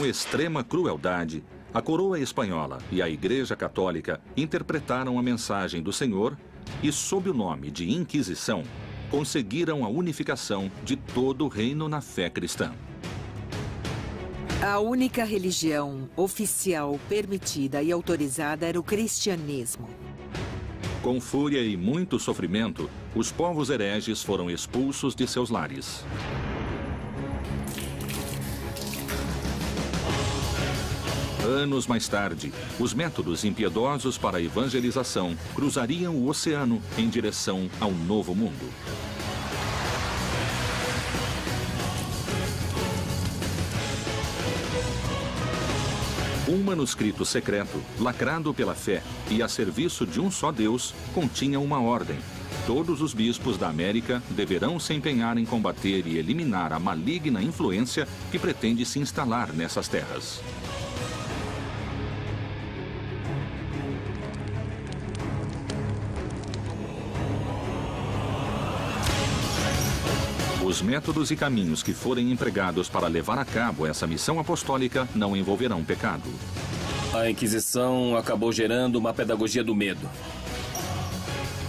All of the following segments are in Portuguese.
Com extrema crueldade, a coroa espanhola e a Igreja Católica interpretaram a mensagem do Senhor e, sob o nome de Inquisição, conseguiram a unificação de todo o reino na fé cristã. A única religião oficial permitida e autorizada era o cristianismo. Com fúria e muito sofrimento, os povos hereges foram expulsos de seus lares. Anos mais tarde, os métodos impiedosos para a evangelização cruzariam o oceano em direção ao Novo Mundo. Um manuscrito secreto, lacrado pela fé e a serviço de um só Deus, continha uma ordem. Todos os bispos da América deverão se empenhar em combater e eliminar a maligna influência que pretende se instalar nessas terras. Os métodos e caminhos que forem empregados para levar a cabo essa missão apostólica não envolverão pecado. A Inquisição acabou gerando uma pedagogia do medo.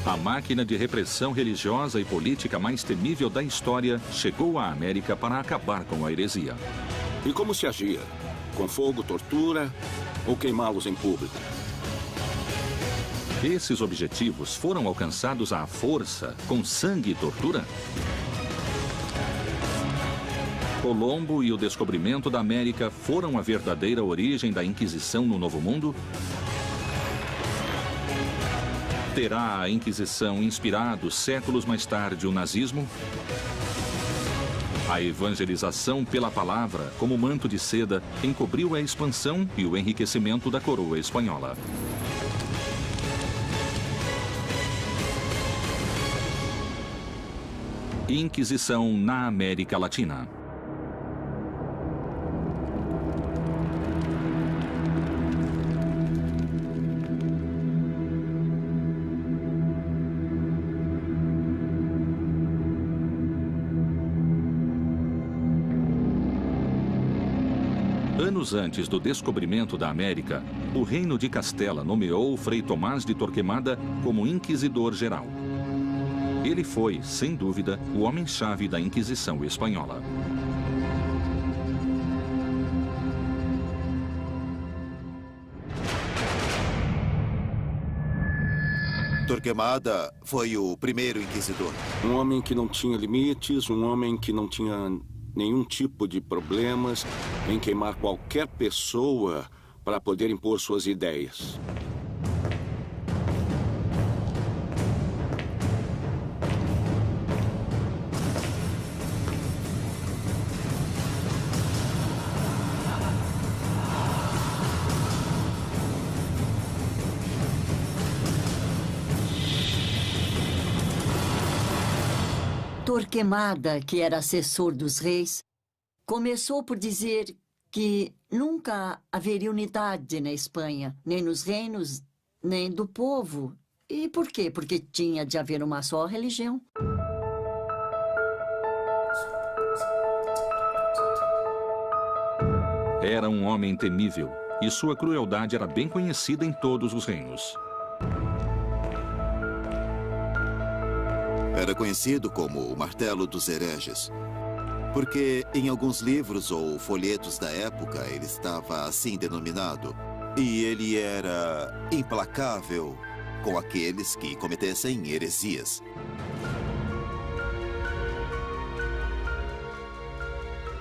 A máquina de repressão religiosa e política mais temível da história chegou à América para acabar com a heresia. E como se agia? Com fogo, tortura ou queimá-los em público? Esses objetivos foram alcançados à força, com sangue e tortura? Colombo e o descobrimento da América foram a verdadeira origem da Inquisição no Novo Mundo? Terá a Inquisição inspirado, séculos mais tarde, o nazismo? A evangelização pela palavra, como manto de seda, encobriu a expansão e o enriquecimento da coroa espanhola. Inquisição na América Latina. Anos antes do descobrimento da América, o Reino de Castela nomeou Frei Tomás de Torquemada como Inquisidor-Geral. Ele foi, sem dúvida, o homem-chave da Inquisição espanhola. Torquemada foi o primeiro inquisidor. Um homem que não tinha limites, um homem que não tinha nenhum tipo de problemas em queimar qualquer pessoa para poder impor suas ideias. Torquemada, que era assessor dos reis, começou por dizer que nunca haveria unidade na Espanha, nem nos reinos, nem do povo. E por quê? Porque tinha de haver uma só religião. Era um homem temível e sua crueldade era bem conhecida em todos os reinos. Era conhecido como o Martelo dos Hereges, porque em alguns livros ou folhetos da época ele estava assim denominado. E ele era implacável com aqueles que cometessem heresias.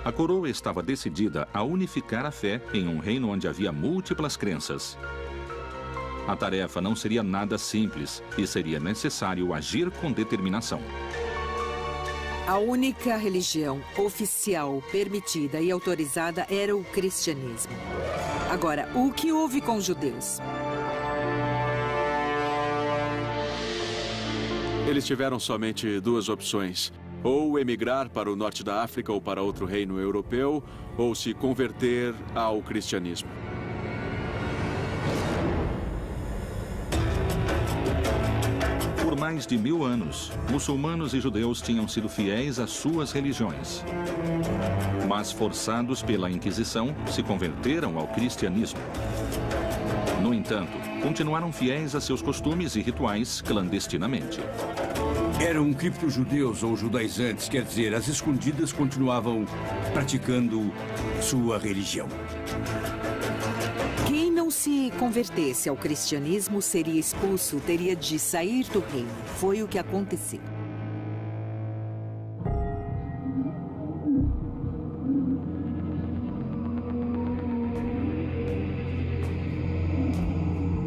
A coroa estava decidida a unificar a fé em um reino onde havia múltiplas crenças. A tarefa não seria nada simples e seria necessário agir com determinação. A única religião oficial permitida e autorizada era o cristianismo. Agora, o que houve com os judeus? Eles tiveram somente duas opções: ou emigrar para o norte da África ou para outro reino europeu, ou se converter ao cristianismo. Por mais de 1000 anos, muçulmanos e judeus tinham sido fiéis às suas religiões. Mas, forçados pela Inquisição, se converteram ao cristianismo. No entanto, continuaram fiéis a seus costumes e rituais clandestinamente. Eram cripto-judeus ou judaizantes, quer dizer, às escondidas continuavam praticando sua religião. Quem não se convertesse ao cristianismo seria expulso, teria de sair do reino. Foi o que aconteceu.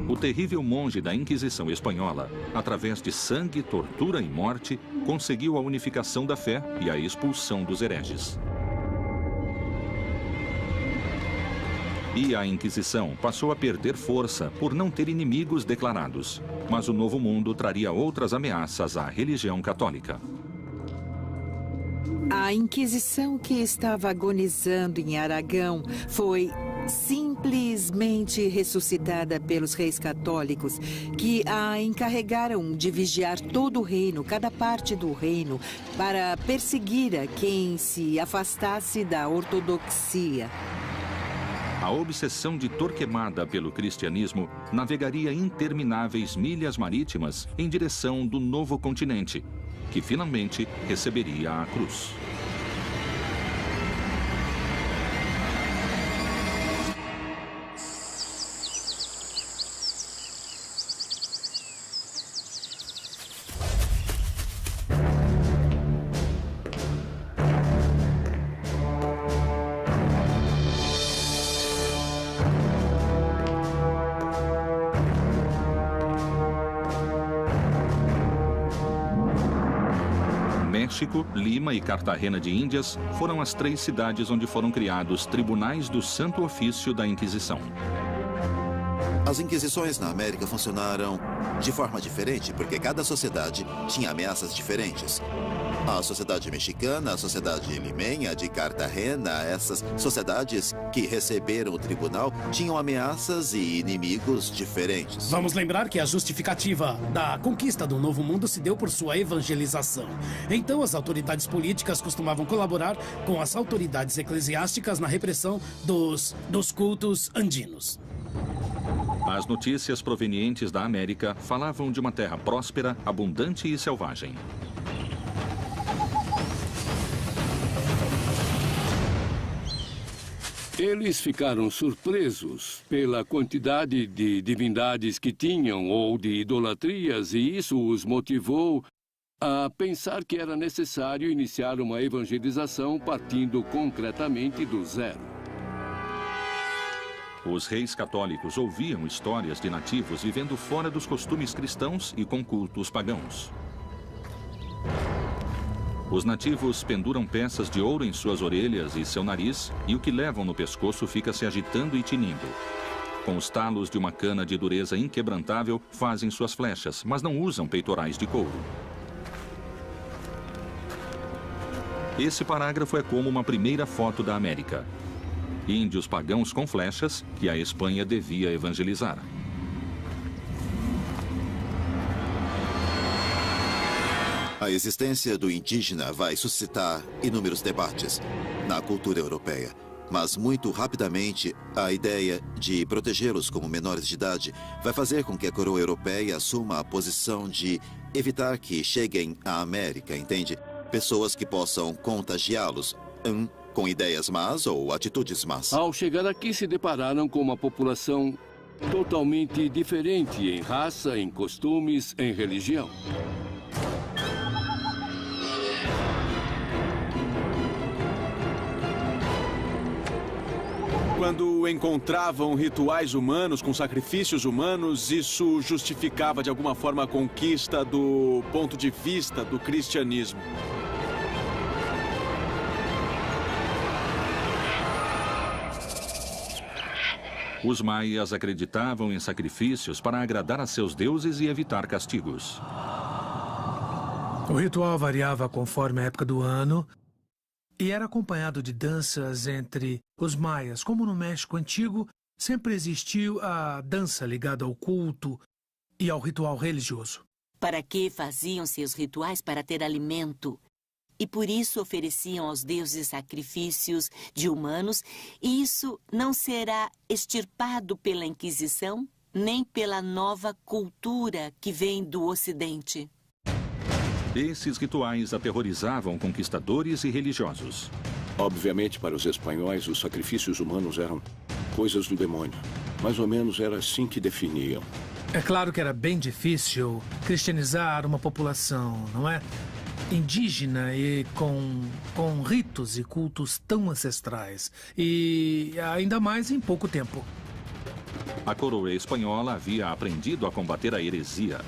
O terrível monge da Inquisição espanhola, através de sangue, tortura e morte, conseguiu a unificação da fé e a expulsão dos hereges. E a Inquisição passou a perder força por não ter inimigos declarados. Mas o Novo Mundo traria outras ameaças à religião católica. A Inquisição, que estava agonizando em Aragão, foi simplesmente ressuscitada pelos reis católicos, que a encarregaram de vigiar todo o reino, cada parte do reino, para perseguir a quem se afastasse da ortodoxia. A obsessão de Torquemada pelo cristianismo navegaria intermináveis milhas marítimas em direção do novo continente, que finalmente receberia a cruz. México, Lima e Cartagena de Índias foram as 3 cidades onde foram criados tribunais do Santo Ofício da Inquisição. As inquisições na América funcionaram de forma diferente, porque cada sociedade tinha ameaças diferentes. A sociedade mexicana, a sociedade limenha, de Cartagena, essas sociedades que receberam o tribunal tinham ameaças e inimigos diferentes. Vamos lembrar que a justificativa da conquista do Novo Mundo se deu por sua evangelização. Então, as autoridades políticas costumavam colaborar com as autoridades eclesiásticas na repressão dos cultos andinos. As notícias provenientes da América falavam de uma terra próspera, abundante e selvagem. Eles ficaram surpresos pela quantidade de divindades que tinham ou de idolatrias, e isso os motivou a pensar que era necessário iniciar uma evangelização partindo concretamente do zero. Os reis católicos ouviam histórias de nativos vivendo fora dos costumes cristãos e com cultos pagãos. Os nativos penduram peças de ouro em suas orelhas e seu nariz, e o que levam no pescoço fica se agitando e tinindo. Com os talos de uma cana de dureza inquebrantável, fazem suas flechas, mas não usam peitorais de couro. Esse parágrafo é como uma primeira foto da América. Índios pagãos com flechas que a Espanha devia evangelizar. A existência do indígena vai suscitar inúmeros debates na cultura europeia. Mas muito rapidamente, a ideia de protegê-los como menores de idade vai fazer com que a coroa europeia assuma a posição de evitar que cheguem à América, entende? Pessoas que possam contagiá-los com ideias más ou atitudes más. Ao chegar aqui, se depararam com uma população totalmente diferente em raça, em costumes, em religião. Quando encontravam rituais humanos com sacrifícios humanos, isso justificava de alguma forma a conquista do ponto de vista do cristianismo. Os maias acreditavam em sacrifícios para agradar a seus deuses e evitar castigos. O ritual variava conforme a época do ano e era acompanhado de danças entre os maias. Como no México Antigo, sempre existiu a dança ligada ao culto e ao ritual religioso. para que faziam seus rituais para ter alimento. E por isso ofereciam aos deuses sacrifícios de humanos, e isso não será extirpado pela Inquisição, nem pela nova cultura que vem do Ocidente. Esses rituais aterrorizavam conquistadores e religiosos. Obviamente, para os espanhóis, os sacrifícios humanos eram coisas do demônio. Mais ou menos era assim que definiam. É claro que era bem difícil cristianizar uma população, não é? Indígena e com ritos e cultos tão ancestrais. E ainda mais em pouco tempo. A coroa espanhola havia aprendido a combater a heresia.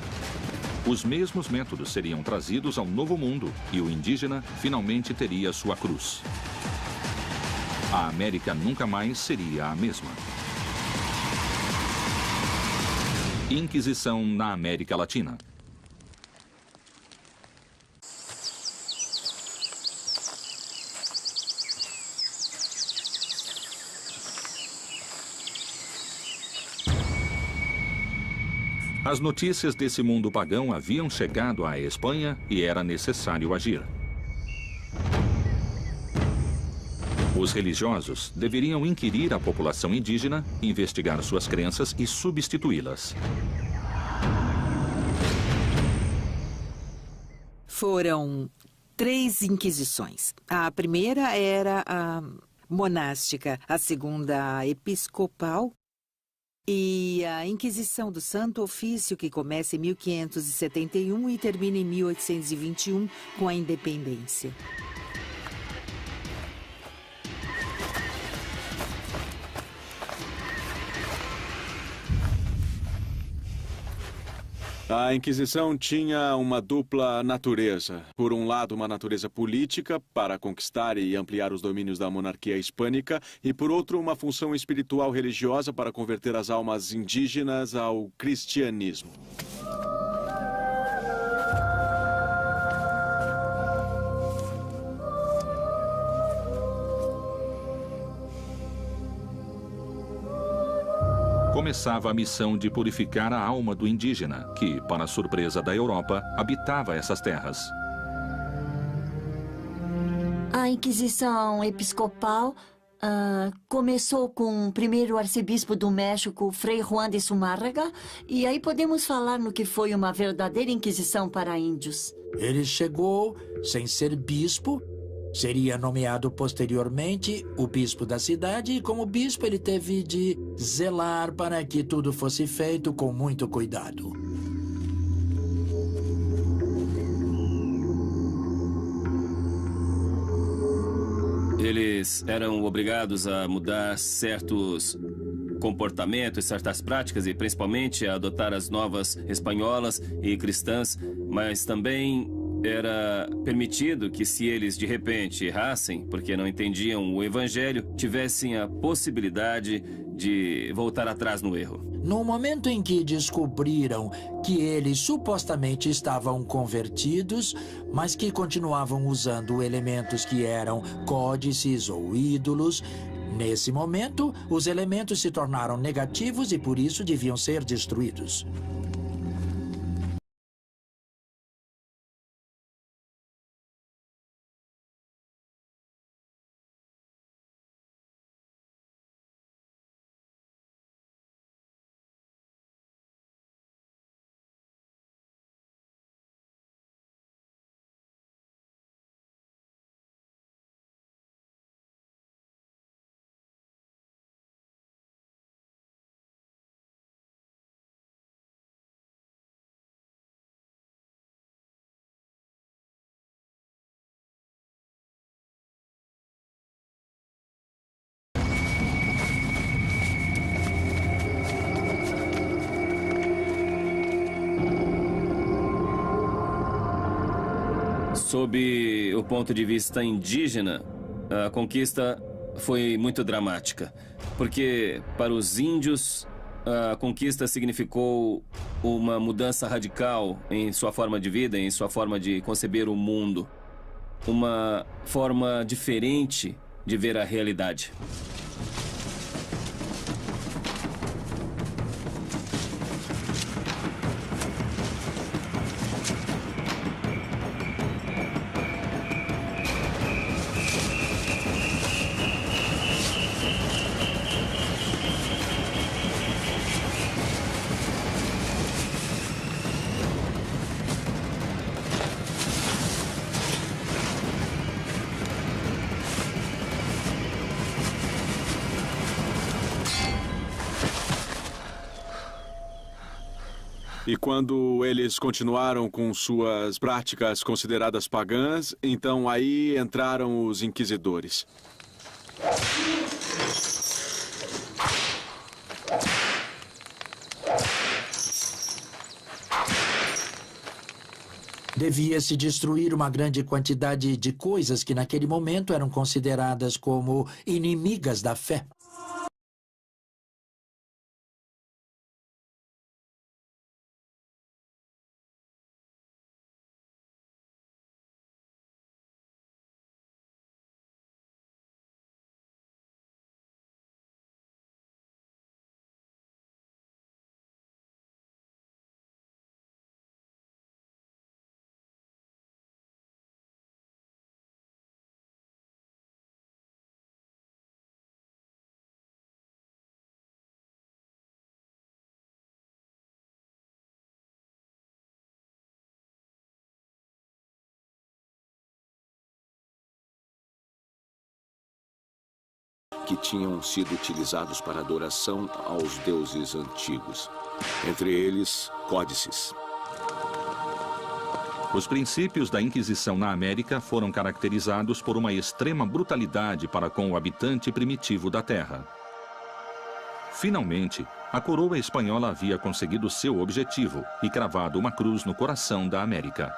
Os mesmos métodos seriam trazidos ao Novo Mundo e o indígena finalmente teria sua cruz. A América nunca mais seria a mesma. Inquisição na América Latina. As notícias desse mundo pagão haviam chegado à Espanha e era necessário agir. Os religiosos deveriam inquirir a população indígena, investigar suas crenças e substituí-las. Foram 3 inquisições. A primeira era a monástica, a segunda a episcopal e a Inquisição do Santo Ofício, que começa em 1571 e termina em 1821 com a independência. A Inquisição tinha uma dupla natureza. Por um lado, uma natureza política, para conquistar e ampliar os domínios da monarquia hispânica, e por outro, uma função espiritual religiosa para converter as almas indígenas ao cristianismo. Começava a missão de purificar a alma do indígena, que, para a surpresa da Europa, habitava essas terras. A Inquisição Episcopal começou com o primeiro arcebispo do México, Frei Juan de Zumárraga, e aí podemos falar no que foi uma verdadeira Inquisição para índios. Ele chegou sem ser bispo. Seria nomeado posteriormente o bispo da cidade e, como bispo, ele teve de zelar para que tudo fosse feito com muito cuidado. Eles eram obrigados a mudar certos comportamentos, certas práticas e principalmente a adotar as novas espanholas e cristãs, mas também era permitido que, se eles de repente errassem, porque não entendiam o evangelho, tivessem a possibilidade de voltar atrás no erro. No momento em que descobriram que eles supostamente estavam convertidos, mas que continuavam usando elementos que eram códices ou ídolos, nesse momento, os elementos se tornaram negativos e por isso deviam ser destruídos. Sob o ponto de vista indígena, a conquista foi muito dramática, porque para os índios a conquista significou uma mudança radical em sua forma de vida, em sua forma de conceber o mundo, uma forma diferente de ver a realidade. E quando eles continuaram com suas práticas consideradas pagãs, então aí entraram os inquisidores. Devia-se destruir uma grande quantidade de coisas que naquele momento eram consideradas como inimigas da fé. Que tinham sido utilizados para adoração aos deuses antigos, entre eles códices. Os princípios da Inquisição na América foram caracterizados por uma extrema brutalidade para com o habitante primitivo da terra. Finalmente, a coroa espanhola havia conseguido seu objetivo e cravado uma cruz no coração da América.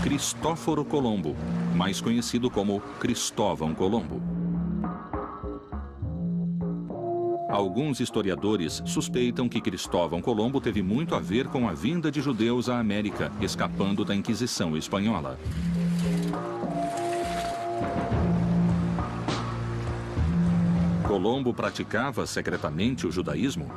Cristóforo Colombo, mais conhecido como Cristóvão Colombo. Alguns historiadores suspeitam que Cristóvão Colombo teve muito a ver com a vinda de judeus à América, escapando da Inquisição espanhola. Colombo praticava secretamente o judaísmo?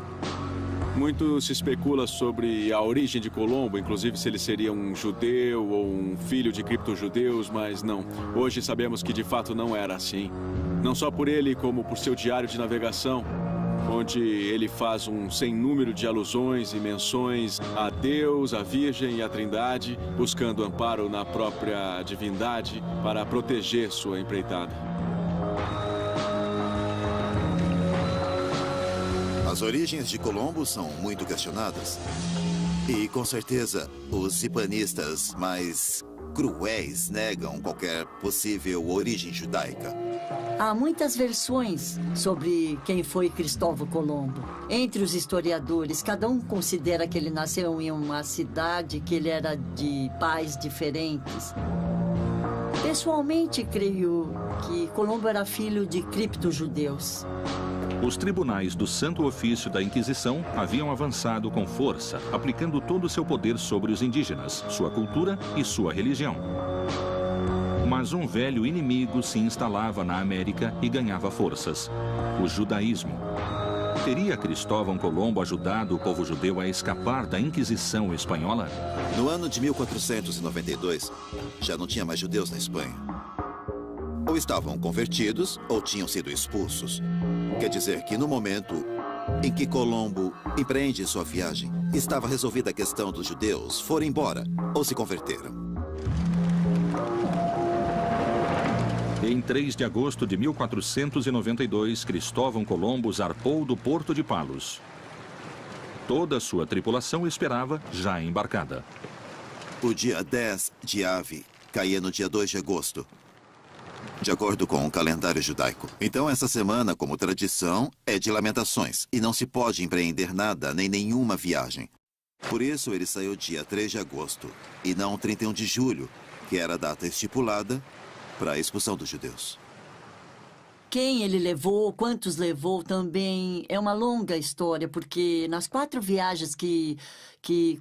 Muito se especula sobre a origem de Colombo, inclusive se ele seria um judeu ou um filho de criptojudeus, mas não. Hoje sabemos que de fato não era assim. Não só por ele, como por seu diário de navegação, onde ele faz um sem número de alusões e menções a Deus, a Virgem e a Trindade, buscando amparo na própria divindade para proteger sua empreitada. As origens de Colombo são muito questionadas. E, com certeza, os hispanistas mais cruéis negam qualquer possível origem judaica. Há muitas versões sobre quem foi Cristóvão Colombo. Entre os historiadores, cada um considera que ele nasceu em uma cidade, que ele era de pais diferentes. Pessoalmente, creio que Colombo era filho de criptojudeus. Os tribunais do Santo Ofício da Inquisição haviam avançado com força, aplicando todo o seu poder sobre os indígenas, sua cultura e sua religião. Mas um velho inimigo se instalava na América e ganhava forças: o judaísmo. Teria Cristóvão Colombo ajudado o povo judeu a escapar da Inquisição espanhola? No ano de 1492, já não tinha mais judeus na Espanha. Ou estavam convertidos ou tinham sido expulsos. Quer dizer que no momento em que Colombo empreende sua viagem, estava resolvida a questão dos judeus, foram embora ou se converteram. Em 3 de agosto de 1492, Cristóvão Colombo zarpou do porto de Palos. Toda a sua tripulação esperava já embarcada. O dia 10 de Ave caía no dia 2 de agosto, de acordo com o calendário judaico. Então, essa semana, como tradição, é de lamentações e não se pode empreender nada nem nenhuma viagem. Por isso, ele saiu dia 3 de agosto e não 31 de julho, que era a data estipulada para a expulsão dos judeus. quem ele levou, quantos levou também é uma longa história, porque nas 4 viagens que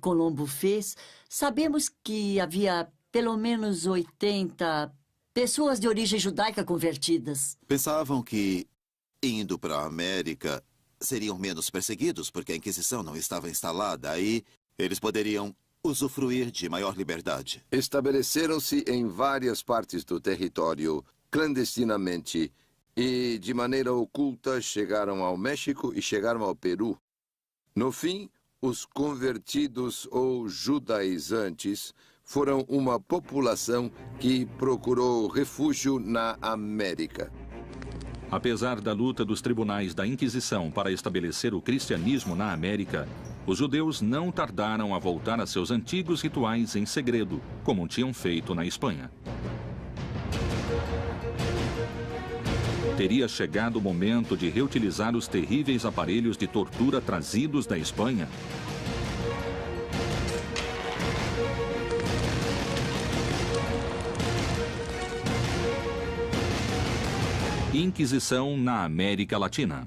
Colombo fez, sabemos que havia pelo menos 80 pessoas de origem judaica convertidas. Pensavam que, indo para a América, seriam menos perseguidos, porque a Inquisição não estava instalada. Aí, eles poderiam usufruir de maior liberdade. Estabeleceram-se em várias partes do território, clandestinamente, e de maneira oculta chegaram ao México e chegaram ao Peru. No fim, os convertidos ou judaizantes foram uma população que procurou refúgio na América. Apesar da luta dos tribunais da Inquisição para estabelecer o cristianismo na América, os judeus não tardaram a voltar a seus antigos rituais em segredo, como tinham feito na Espanha. Teria chegado o momento de reutilizar os terríveis aparelhos de tortura trazidos da Espanha? Inquisição na América Latina.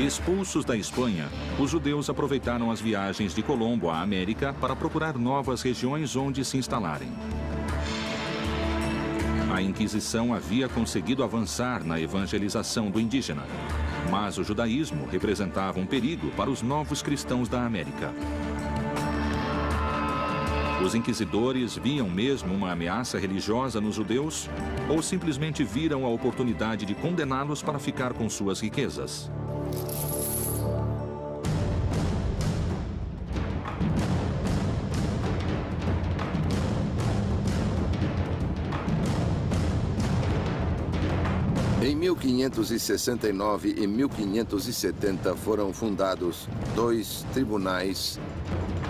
Expulsos da Espanha, os judeus aproveitaram as viagens de Colombo à América para procurar novas regiões onde se instalarem. A Inquisição havia conseguido avançar na evangelização do indígena, mas o judaísmo representava um perigo para os novos cristãos da América. Os inquisidores viam mesmo uma ameaça religiosa nos judeus ou simplesmente viram a oportunidade de condená-los para ficar com suas riquezas? Em 1569 e 1570 foram fundados 2 tribunais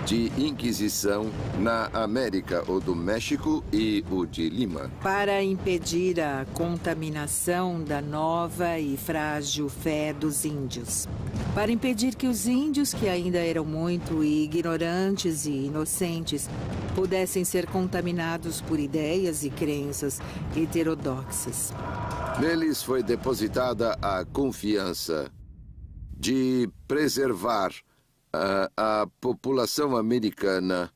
de Inquisição na América, o do México e o de Lima. Para impedir a contaminação da nova e frágil fé dos índios. Para impedir que os índios, que ainda eram muito ignorantes e inocentes, pudessem ser contaminados por ideias e crenças heterodoxas. Neles foi depositada a confiança de preservar a população americana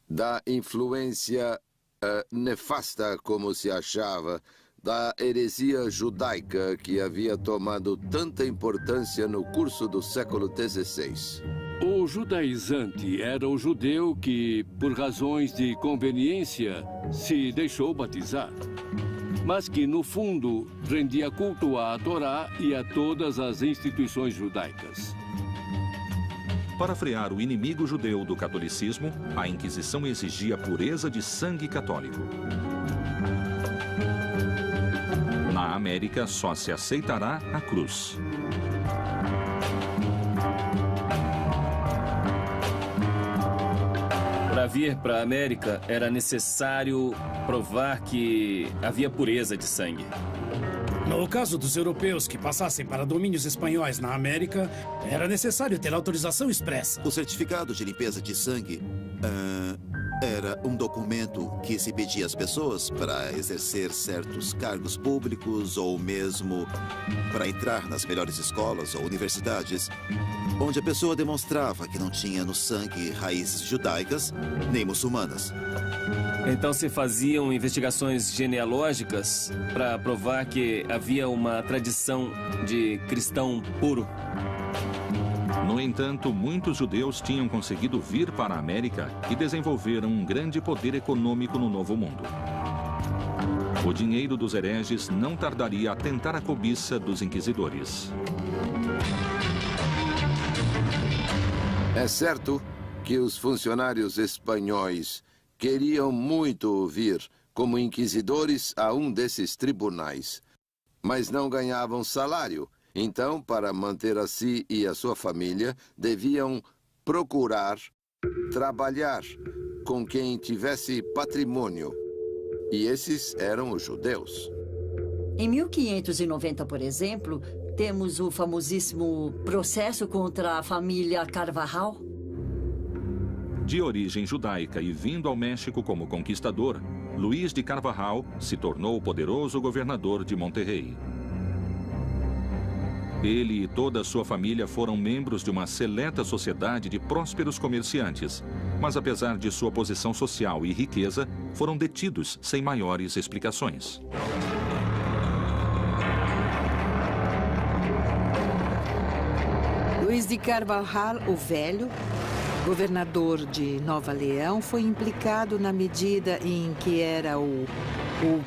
da influência nefasta, como se achava, da heresia judaica que havia tomado tanta importância no curso do século XVI. O judaizante era o judeu que, por razões de conveniência, se deixou batizar, mas que, no fundo, rendia culto à Torá e a todas as instituições judaicas. Para frear o inimigo judeu do catolicismo, a Inquisição exigia pureza de sangue católico. Na América, só se aceitará a cruz. Para vir para a América, era necessário provar que havia pureza de sangue. No caso dos europeus que passassem para domínios espanhóis na América, era necessário ter autorização expressa. O certificado de limpeza de sangue era um documento que se pedia às pessoas para exercer certos cargos públicos ou mesmo para entrar nas melhores escolas ou universidades, onde a pessoa demonstrava que não tinha no sangue raízes judaicas nem muçulmanas. Então se faziam investigações genealógicas para provar que havia uma tradição de cristão puro. No entanto, muitos judeus tinham conseguido vir para a América e desenvolveram um grande poder econômico no Novo Mundo. O dinheiro dos hereges não tardaria a tentar a cobiça dos inquisidores. É certo que os funcionários espanhóis queriam muito vir como inquisidores a um desses tribunais, mas não ganhavam salário. Então, para manter a si e a sua família, deviam procurar trabalhar com quem tivesse patrimônio. E esses eram os judeus. Em 1590, por exemplo, temos o famosíssimo processo contra a família Carvajal. De origem judaica e vindo ao México como conquistador, Luís de Carvajal se tornou o poderoso governador de Monterrey. Ele e toda a sua família foram membros de uma seleta sociedade de prósperos comerciantes, mas apesar de sua posição social e riqueza, foram detidos sem maiores explicações. Luís de Carvajal, o Velho, governador de Nova Leão, foi implicado na medida em que era o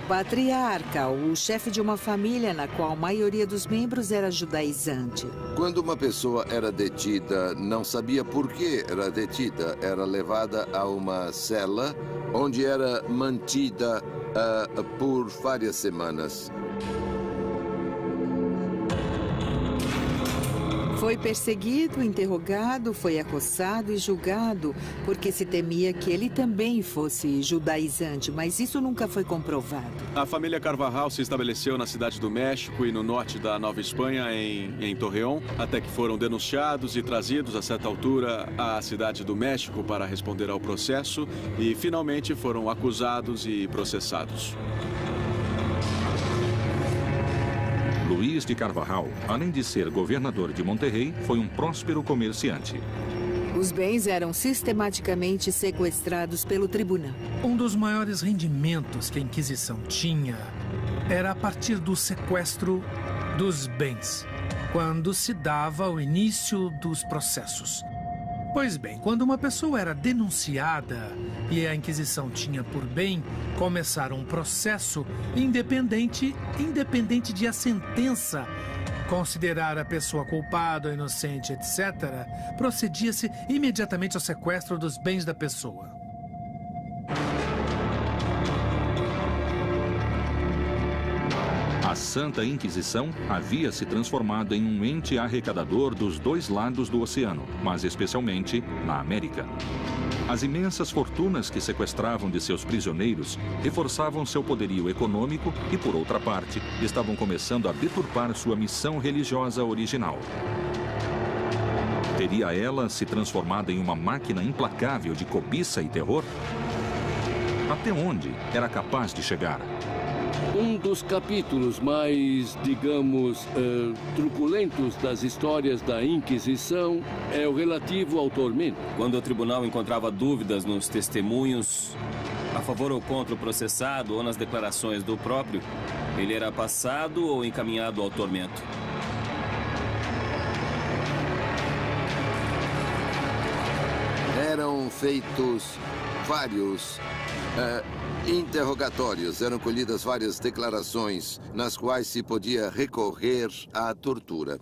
patriarca, o chefe de uma família na qual a maioria dos membros era judaizante. Quando uma pessoa era detida, não sabia por que era detida. Era levada a uma cela onde era mantida por várias semanas. Foi perseguido, interrogado, foi acossado e julgado, porque se temia que ele também fosse judaizante, mas isso nunca foi comprovado. A família Carvajal se estabeleceu na cidade do México e no norte da Nova Espanha, em Torreón, até que foram denunciados e trazidos, a certa altura, à cidade do México para responder ao processo e, finalmente, foram acusados e processados. Luís de Carvajal, além de ser governador de Monterrey, foi um próspero comerciante. Os bens eram sistematicamente sequestrados pelo tribunal. Um dos maiores rendimentos que a Inquisição tinha era a partir do sequestro dos bens, quando se dava o início dos processos. Pois bem, quando uma pessoa era denunciada e a Inquisição tinha por bem começar um processo independente de a sentença considerar a pessoa culpada ou inocente, etc., procedia-se imediatamente ao sequestro dos bens da pessoa. A Santa Inquisição havia se transformado em um ente arrecadador dos dois lados do oceano, mas especialmente na América. As imensas fortunas que sequestravam de seus prisioneiros reforçavam seu poderio econômico e, por outra parte, estavam começando a deturpar sua missão religiosa original. Teria ela se transformado em uma máquina implacável de cobiça e terror? Até onde era capaz de chegar? Um dos capítulos mais, digamos, truculentos das histórias da Inquisição é o relativo ao tormento. Quando o tribunal encontrava dúvidas nos testemunhos, a favor ou contra o processado ou nas declarações do próprio, ele era passado ou encaminhado ao tormento. Eram feitos vários interrogatórios, eram colhidas várias declarações nas quais se podia recorrer à tortura.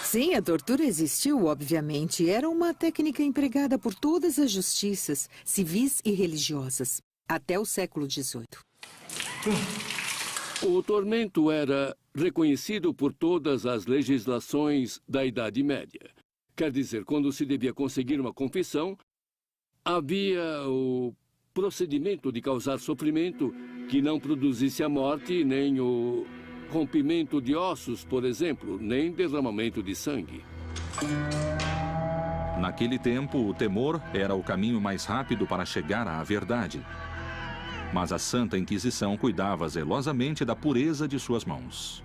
Sim, a tortura existiu, obviamente. Era uma técnica empregada por todas as justiças, civis e religiosas, até o século XVIII. O tormento era reconhecido por todas as legislações da Idade Média. Quer dizer, quando se devia conseguir uma confissão, havia o procedimento de causar sofrimento que não produzisse a morte, nem o rompimento de ossos, por exemplo, nem derramamento de sangue. Naquele tempo, o temor era o caminho mais rápido para chegar à verdade. Mas a Santa Inquisição cuidava zelosamente da pureza de suas mãos.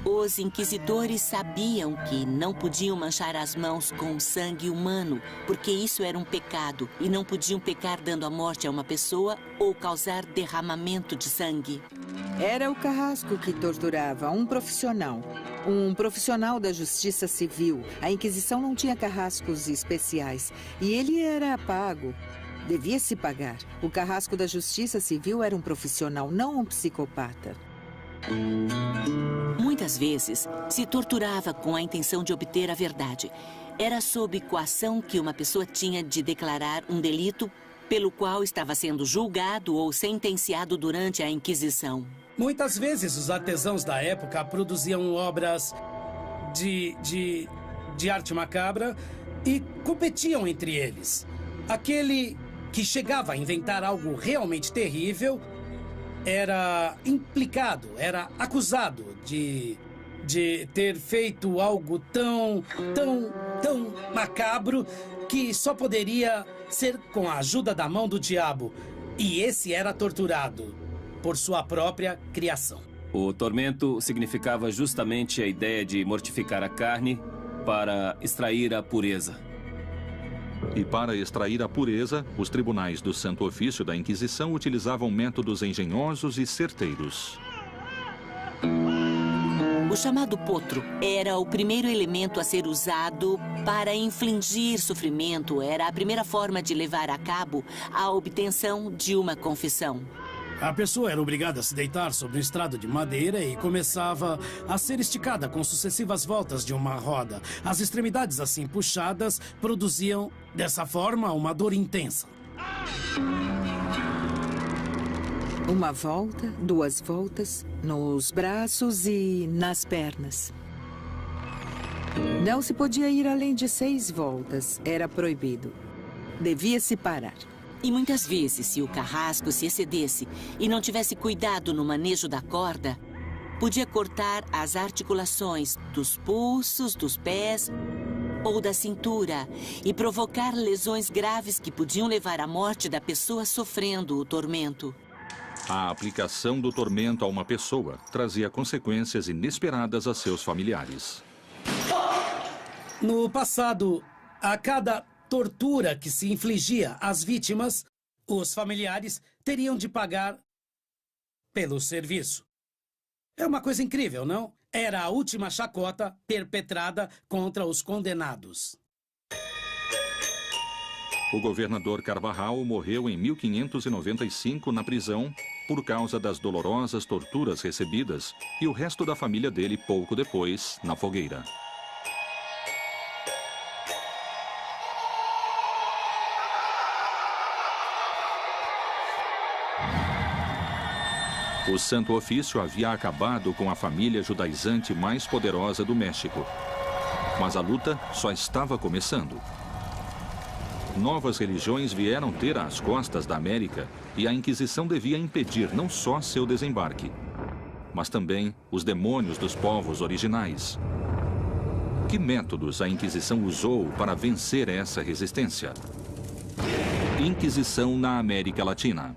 Os inquisidores sabiam que não podiam manchar as mãos com sangue humano, porque isso era um pecado, e não podiam pecar dando a morte a uma pessoa ou causar derramamento de sangue. Era o carrasco que torturava, um profissional da justiça civil. A Inquisição não tinha carrascos especiais, e ele era pago. Devia se pagar. O carrasco da justiça civil era um profissional, não um psicopata. Muitas vezes, se torturava com a intenção de obter a verdade. Era sob coação que uma pessoa tinha de declarar um delito pelo qual estava sendo julgado ou sentenciado durante a Inquisição. Muitas vezes, os artesãos da época produziam obras de arte macabra e competiam entre eles. Aquele que chegava a inventar algo realmente terrível era implicado, era acusado de ter feito algo tão macabro que só poderia ser com a ajuda da mão do diabo. E esse era torturado por sua própria criação. O tormento significava justamente a ideia de mortificar a carne para extrair a pureza. E para extrair a pureza, os tribunais do Santo Ofício da Inquisição utilizavam métodos engenhosos e certeiros. O chamado potro era o primeiro elemento a ser usado para infligir sofrimento. Era a primeira forma de levar a cabo a obtenção de uma confissão. A pessoa era obrigada a se deitar sobre um estrado de madeira e começava a ser esticada com sucessivas voltas de uma roda. As extremidades assim puxadas produziam, dessa forma, uma dor intensa. Uma volta, 2 voltas, nos braços e nas pernas. Não se podia ir além de 6 voltas. Era proibido. Devia-se parar. E muitas vezes, se o carrasco se excedesse e não tivesse cuidado no manejo da corda, podia cortar as articulações dos pulsos, dos pés ou da cintura e provocar lesões graves que podiam levar à morte da pessoa sofrendo o tormento. A aplicação do tormento a uma pessoa trazia consequências inesperadas a seus familiares. No passado, a cada tortura que se infligia às vítimas, os familiares teriam de pagar pelo serviço. É uma coisa incrível, não? Era a última chacota perpetrada contra os condenados. O governador Carvajal morreu em 1595 na prisão por causa das dolorosas torturas recebidas e o resto da família dele pouco depois na fogueira. O Santo Ofício havia acabado com a família judaizante mais poderosa do México. Mas a luta só estava começando. Novas religiões vieram ter às costas da América e a Inquisição devia impedir não só seu desembarque, mas também os demônios dos povos originais. Que métodos a Inquisição usou para vencer essa resistência? Inquisição na América Latina.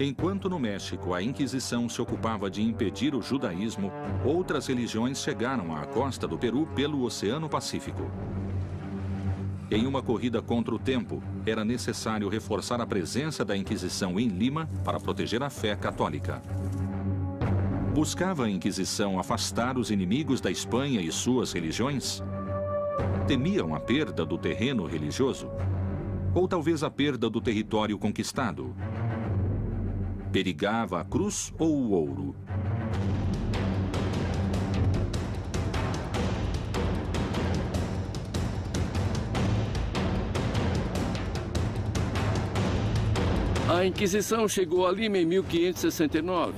Enquanto no México a Inquisição se ocupava de impedir o judaísmo, outras religiões chegaram à costa do Peru pelo Oceano Pacífico. Em uma corrida contra o tempo, era necessário reforçar a presença da Inquisição em Lima para proteger a fé católica. Buscava a Inquisição afastar os inimigos da Espanha e suas religiões? Temiam a perda do terreno religioso? Ou talvez a perda do território conquistado? Perigava a cruz ou o ouro? A Inquisição chegou a Lima em 1569,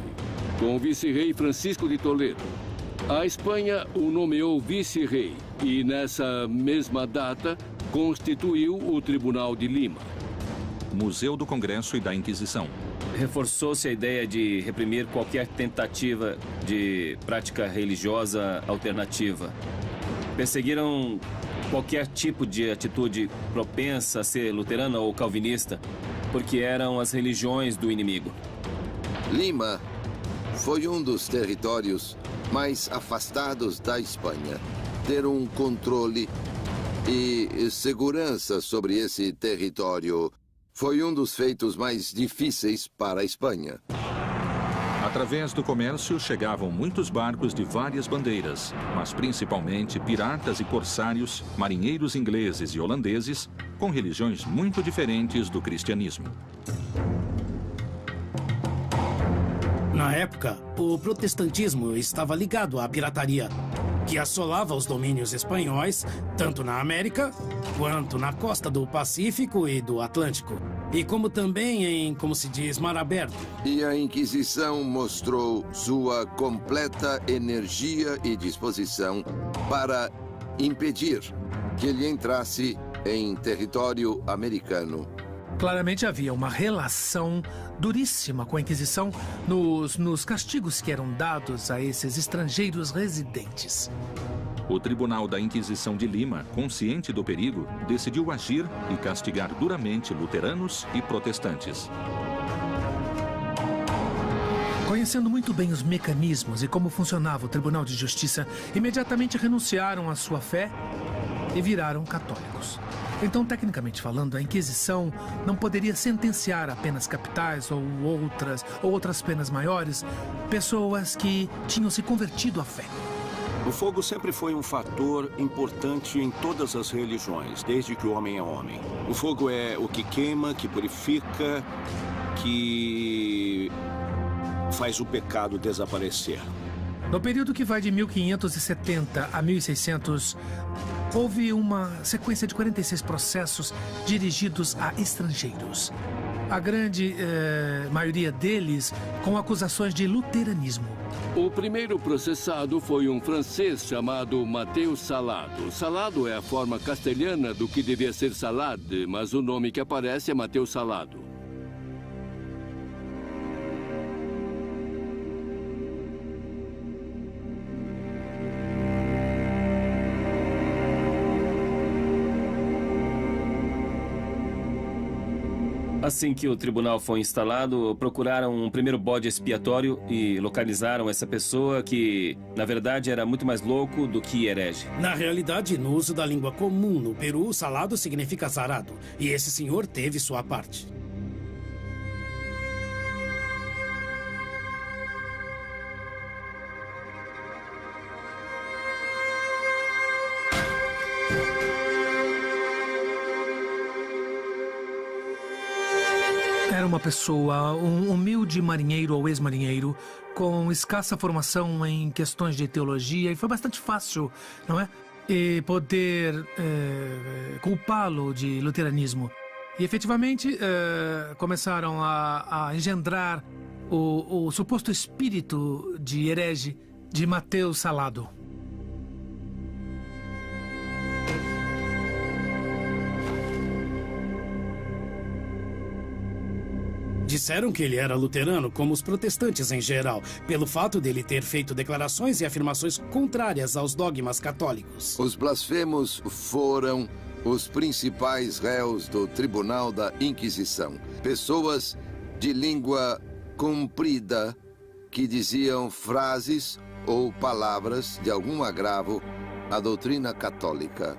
com o vice-rei Francisco de Toledo. A Espanha o nomeou vice-rei e, nessa mesma data, constituiu o Tribunal de Lima. Museu do Congresso e da Inquisição. Reforçou-se a ideia de reprimir qualquer tentativa de prática religiosa alternativa. Perseguiram qualquer tipo de atitude propensa a ser luterana ou calvinista, porque eram as religiões do inimigo. Lima foi um dos territórios mais afastados da Espanha. Ter um controle e segurança sobre esse território foi um dos feitos mais difíceis para a Espanha. Através do comércio chegavam muitos barcos de várias bandeiras, mas principalmente piratas e corsários, marinheiros ingleses e holandeses, com religiões muito diferentes do cristianismo. Na época, o protestantismo estava ligado à pirataria, que assolava os domínios espanhóis, tanto na América, quanto na costa do Pacífico e do Atlântico, e como também em, como se diz, mar aberto. E a Inquisição mostrou sua completa energia e disposição para impedir que ele entrasse em território americano. Claramente havia uma relação duríssima com a Inquisição nos castigos que eram dados a esses estrangeiros residentes. O Tribunal da Inquisição de Lima, consciente do perigo, decidiu agir e castigar duramente luteranos e protestantes. Conhecendo muito bem os mecanismos e como funcionava o Tribunal de Justiça, imediatamente renunciaram à sua fé e viraram católicos. Então, tecnicamente falando, a Inquisição não poderia sentenciar a penas capitais ou outras penas maiores pessoas que tinham se convertido à fé. O fogo sempre foi um fator importante em todas as religiões, desde que o homem é homem. O fogo é o que queima, que purifica, que faz o pecado desaparecer. No período que vai de 1570 a 1600, houve uma sequência de 46 processos dirigidos a estrangeiros. A grande maioria deles com acusações de luteranismo. O primeiro processado foi um francês chamado Matheus Salado. Salado é a forma castelhana do que devia ser Salade, mas o nome que aparece é Matheus Salado. Assim que o tribunal foi instalado, procuraram um primeiro bode expiatório e localizaram essa pessoa que, na verdade, era muito mais louco do que herege. Na realidade, no uso da língua comum no Peru, salado significa azarado. E esse senhor teve sua parte. Era uma pessoa, um humilde marinheiro ou ex-marinheiro, com escassa formação em questões de teologia, e foi bastante fácil, não é? E poder culpá-lo de luteranismo. E efetivamente começaram a engendrar o suposto espírito de herege de Matheus Salado. Disseram que ele era luterano, como os protestantes em geral, pelo fato dele ter feito declarações e afirmações contrárias aos dogmas católicos. Os blasfemos foram os principais réus do Tribunal da Inquisição. Pessoas de língua comprida que diziam frases ou palavras de algum agravo à doutrina católica.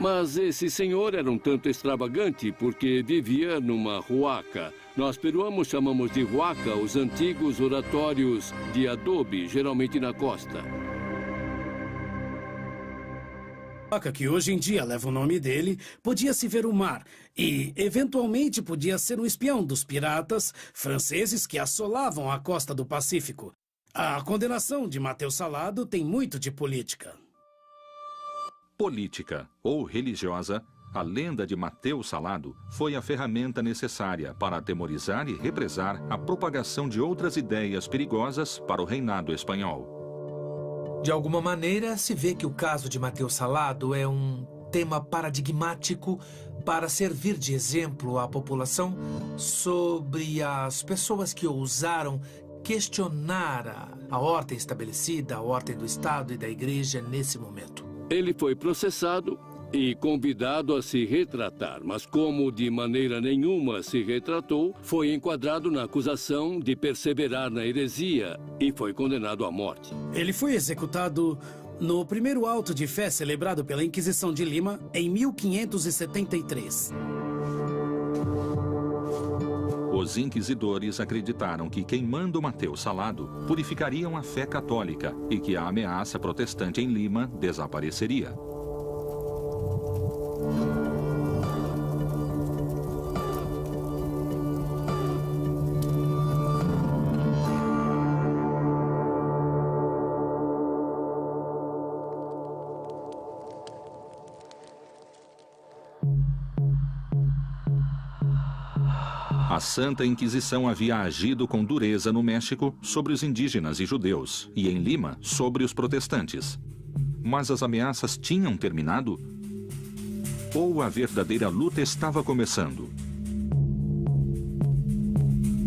Mas esse senhor era um tanto extravagante porque vivia numa huaca. Nós peruanos chamamos de huaca os antigos oratórios de adobe, geralmente na costa. A huaca, que hoje em dia leva o nome dele, podia-se ver o mar e, eventualmente, podia ser um espião dos piratas franceses que assolavam a costa do Pacífico. A condenação de Matheus Salado tem muito de política. Política ou religiosa, a lenda de Matheus Salado foi a ferramenta necessária para atemorizar e represar a propagação de outras ideias perigosas para o reinado espanhol. De alguma maneira, se vê que o caso de Matheus Salado é um tema paradigmático para servir de exemplo à população sobre as pessoas que ousaram questionar a ordem estabelecida, a ordem do Estado e da Igreja nesse momento. Ele foi processado e convidado a se retratar, mas como de maneira nenhuma se retratou, foi enquadrado na acusação de perseverar na heresia e foi condenado à morte. Ele foi executado no primeiro auto de fé celebrado pela Inquisição de Lima em 1573. Os inquisidores acreditaram que queimando Matheus Salado purificariam a fé católica e que a ameaça protestante em Lima desapareceria. A Santa Inquisição havia agido com dureza no México sobre os indígenas e judeus, e em Lima sobre os protestantes. Mas as ameaças tinham terminado? Ou a verdadeira luta estava começando?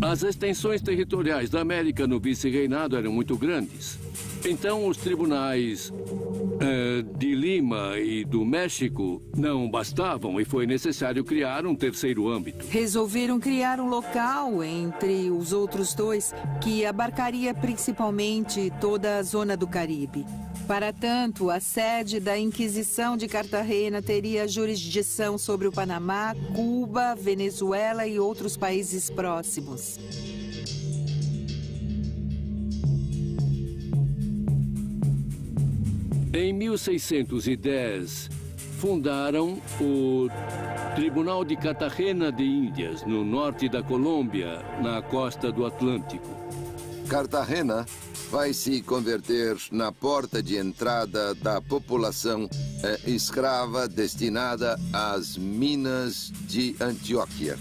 As extensões territoriais da América no vice-reinado eram muito grandes. Então, os tribunais de Lima e do México não bastavam e foi necessário criar um terceiro âmbito. Resolveram criar um local entre os outros dois que abarcaria principalmente toda a zona do Caribe. Para tanto, a sede da Inquisição de Cartagena teria jurisdição sobre o Panamá, Cuba, Venezuela e outros países próximos. Em 1610, fundaram o Tribunal de Cartagena de Índias, no norte da Colômbia, na costa do Atlântico. Cartagena vai se converter na porta de entrada da população escrava destinada às minas de Antioquia.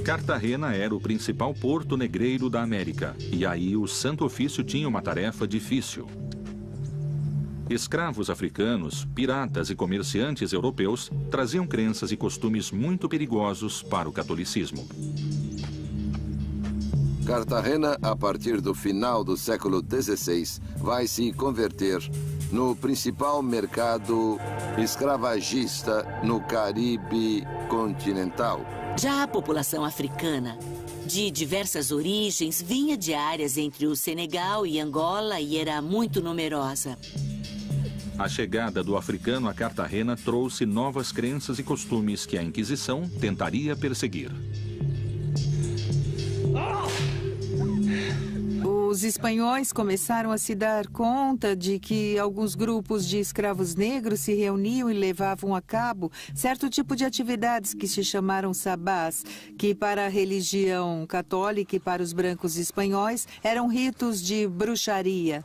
Cartagena era o principal porto negreiro da América, e aí o Santo Ofício tinha uma tarefa difícil. Escravos africanos, piratas e comerciantes europeus traziam crenças e costumes muito perigosos para o catolicismo. Cartagena, a partir do final do século XVI, vai se converter no principal mercado escravagista no Caribe continental. Já a população africana, de diversas origens, vinha de áreas entre o Senegal e Angola e era muito numerosa. A chegada do africano a Cartagena trouxe novas crenças e costumes que a Inquisição tentaria perseguir. Os espanhóis começaram a se dar conta de que alguns grupos de escravos negros se reuniam e levavam a cabo certo tipo de atividades que se chamaram sabás, que para a religião católica e para os brancos espanhóis eram ritos de bruxaria.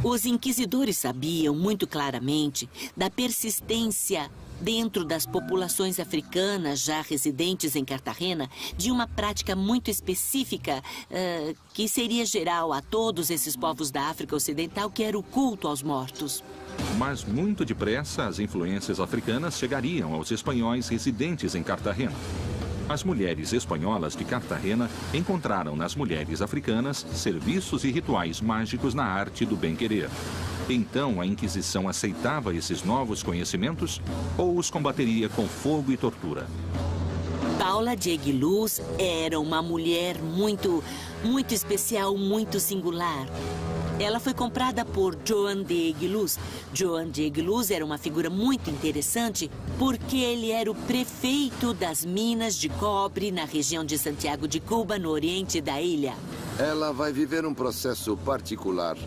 Os inquisidores sabiam muito claramente da persistência dentro das populações africanas já residentes em Cartagena de uma prática muito específica que seria geral a todos esses povos da África Ocidental, que era o culto aos mortos. Mas muito depressa as influências africanas chegariam aos espanhóis residentes em Cartagena. As mulheres espanholas de Cartagena encontraram nas mulheres africanas serviços e rituais mágicos na arte do bem-querer. Então, a Inquisição aceitava esses novos conhecimentos ou os combateria com fogo e tortura? Paula de Aguiluz era uma mulher muito especial, muito singular. Ela foi comprada por Joan de Aguiluz. Joan de Aguiluz era uma figura muito interessante porque ele era o prefeito das minas de cobre na região de Santiago de Cuba, no oriente da ilha. Ela vai viver um processo particular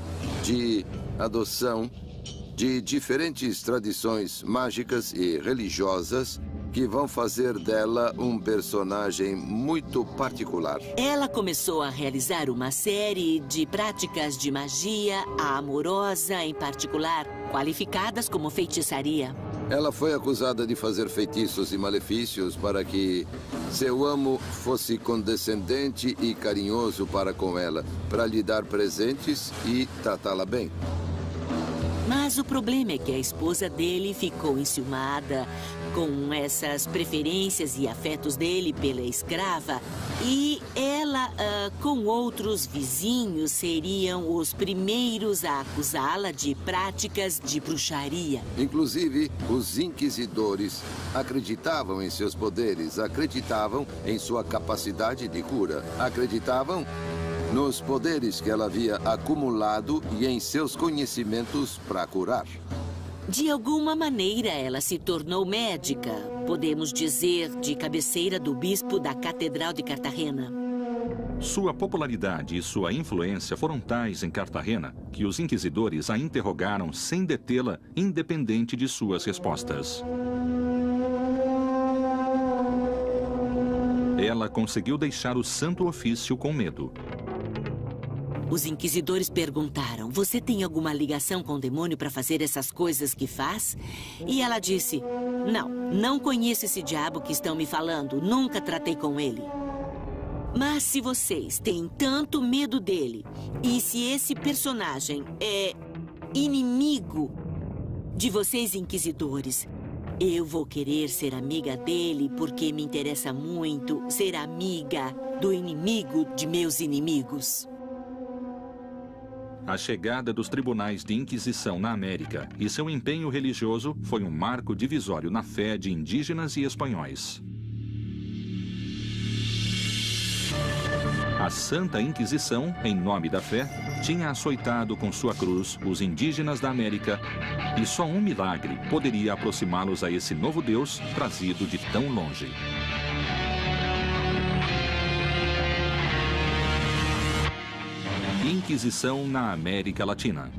de adoção de diferentes tradições mágicas e religiosas que vão fazer dela um personagem muito particular. Ela começou a realizar uma série de práticas de magia, a amorosa em particular, qualificadas como feitiçaria. Ela foi acusada de fazer feitiços e malefícios para que seu amo fosse condescendente e carinhoso para com ela, para lhe dar presentes e tratá-la bem. Mas o problema é que a esposa dele ficou enciumada com essas preferências e afetos dele pela escrava. E ela, com outros vizinhos, seriam os primeiros a acusá-la de práticas de bruxaria. Inclusive, os inquisidores acreditavam em seus poderes, acreditavam em sua capacidade de cura, acreditavam nos poderes que ela havia acumulado e em seus conhecimentos para curar. De alguma maneira, ela se tornou médica, podemos dizer, de cabeceira do bispo da Catedral de Cartagena. Sua popularidade e sua influência foram tais em Cartagena que os inquisidores a interrogaram sem detê-la, independente de suas respostas. Ela conseguiu deixar o Santo Ofício com medo. Os inquisidores perguntaram: você tem alguma ligação com o demônio para fazer essas coisas que faz? E ela disse: não conheço esse diabo que estão me falando, nunca tratei com ele. Mas se vocês têm tanto medo dele, e se esse personagem é inimigo de vocês, inquisidores, eu vou querer ser amiga dele porque me interessa muito ser amiga do inimigo de meus inimigos. A chegada dos tribunais de Inquisição na América e seu empenho religioso foi um marco divisório na fé de indígenas e espanhóis. A Santa Inquisição, em nome da fé, tinha açoitado com sua cruz os indígenas da América e só um milagre poderia aproximá-los a esse novo Deus trazido de tão longe. Inquisição na América Latina.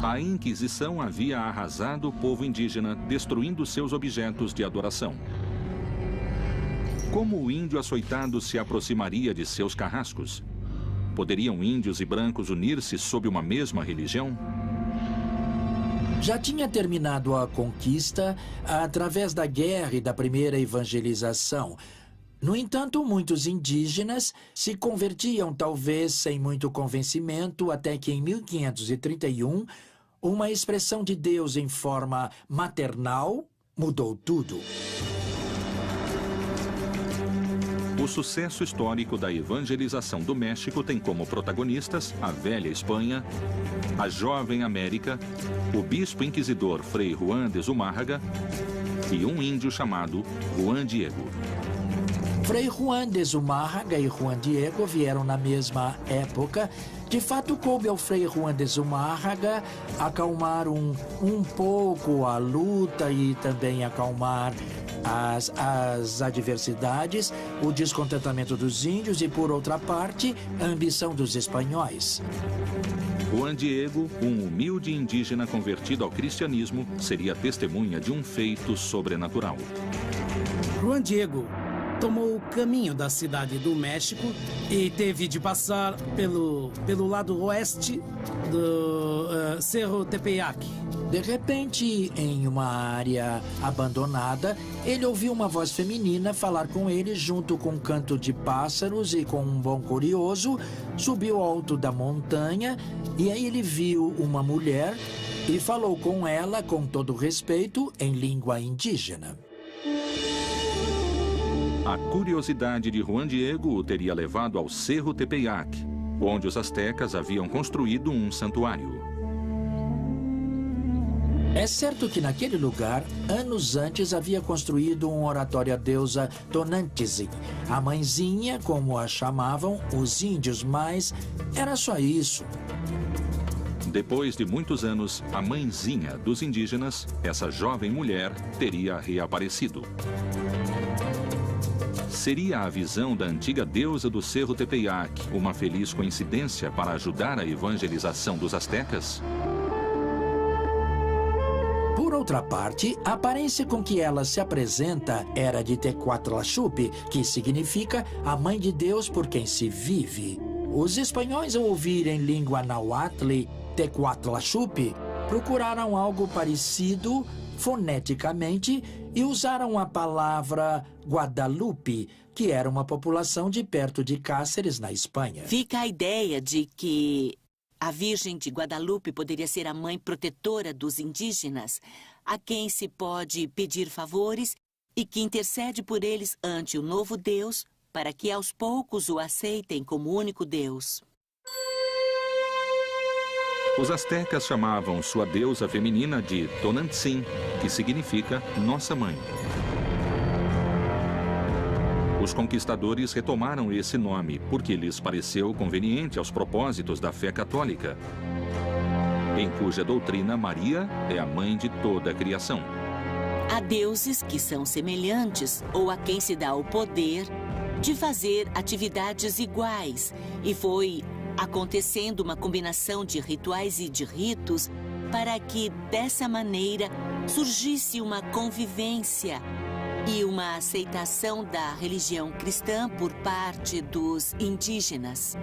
A Inquisição havia arrasado o povo indígena, destruindo seus objetos de adoração. Como o índio açoitado se aproximaria de seus carrascos? Poderiam índios e brancos unir-se sob uma mesma religião? Já tinha terminado a conquista através da guerra e da primeira evangelização. No entanto, muitos indígenas se convertiam, talvez sem muito convencimento, até que em 1531, uma expressão de Deus em forma maternal mudou tudo. O sucesso histórico da evangelização do México tem como protagonistas a velha Espanha, a jovem América, o bispo inquisidor Frei Juan de Zumárraga e um índio chamado Juan Diego. Frei Juan de Zumárraga e Juan Diego vieram na mesma época. De fato, coube ao Frei Juan de Zumárraga acalmar um pouco a luta e também acalmar as adversidades, o descontentamento dos índios e, por outra parte, a ambição dos espanhóis. Juan Diego, um humilde indígena convertido ao cristianismo, seria testemunha de um feito sobrenatural. Juan Diego tomou o caminho da cidade do México e teve de passar pelo lado oeste do Cerro Tepeyac. De repente, em uma área abandonada, ele ouviu uma voz feminina falar com ele junto com um canto de pássaros e com um bom curioso, subiu ao alto da montanha e aí ele viu uma mulher e falou com ela com todo respeito em língua indígena. A curiosidade de Juan Diego o teria levado ao Cerro Tepeyac, onde os astecas haviam construído um santuário. É certo que naquele lugar, anos antes, havia construído um oratório à deusa Tonantzin, a mãezinha, como a chamavam os índios, mas era só isso. Depois de muitos anos, a mãezinha dos indígenas, essa jovem mulher, teria reaparecido. Seria a visão da antiga deusa do Cerro Tepeyac uma feliz coincidência para ajudar a evangelização dos astecas? Por outra parte, a aparência com que ela se apresenta era de Tecuatlaxupi, que significa a mãe de Deus por quem se vive. Os espanhóis, ao ouvirem língua nahuatl, Tecuatlaxupi, procuraram algo parecido foneticamente e usaram a palavra Guadalupe, que era uma população de perto de Cáceres, na Espanha. Fica a ideia de que a Virgem de Guadalupe poderia ser a mãe protetora dos indígenas, a quem se pode pedir favores e que intercede por eles ante o novo Deus, para que aos poucos o aceitem como único Deus. Os astecas chamavam sua deusa feminina de Tonantzin, que significa Nossa Mãe. Os conquistadores retomaram esse nome porque lhes pareceu conveniente aos propósitos da fé católica, em cuja doutrina Maria é a mãe de toda a criação. Há deuses que são semelhantes ou a quem se dá o poder de fazer atividades iguais, e foi acontecendo uma combinação de rituais e de ritos para que, dessa maneira, surgisse uma convivência e uma aceitação da religião cristã por parte dos indígenas.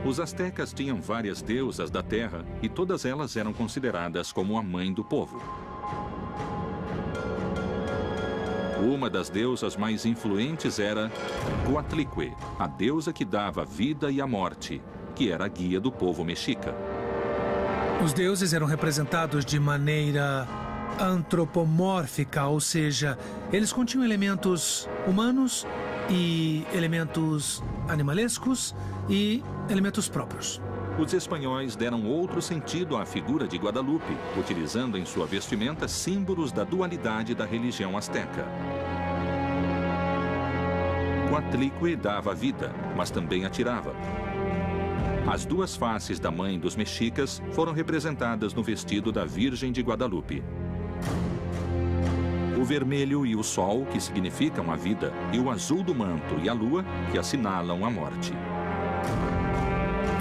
Os astecas tinham várias deusas da terra e todas elas eram consideradas como a mãe do povo. Uma das deusas mais influentes era Coatlicue, a deusa que dava a vida e a morte, que era a guia do povo mexica. Os deuses eram representados de maneira antropomórfica, ou seja, eles continham elementos humanos e elementos animalescos e elementos próprios. Os espanhóis deram outro sentido à figura de Guadalupe, utilizando em sua vestimenta símbolos da dualidade da religião asteca. Coatlicue dava vida, mas também atirava. As duas faces da mãe dos mexicas foram representadas no vestido da Virgem de Guadalupe. O vermelho e o sol, que significam a vida, e o azul do manto e a lua, que assinalam a morte.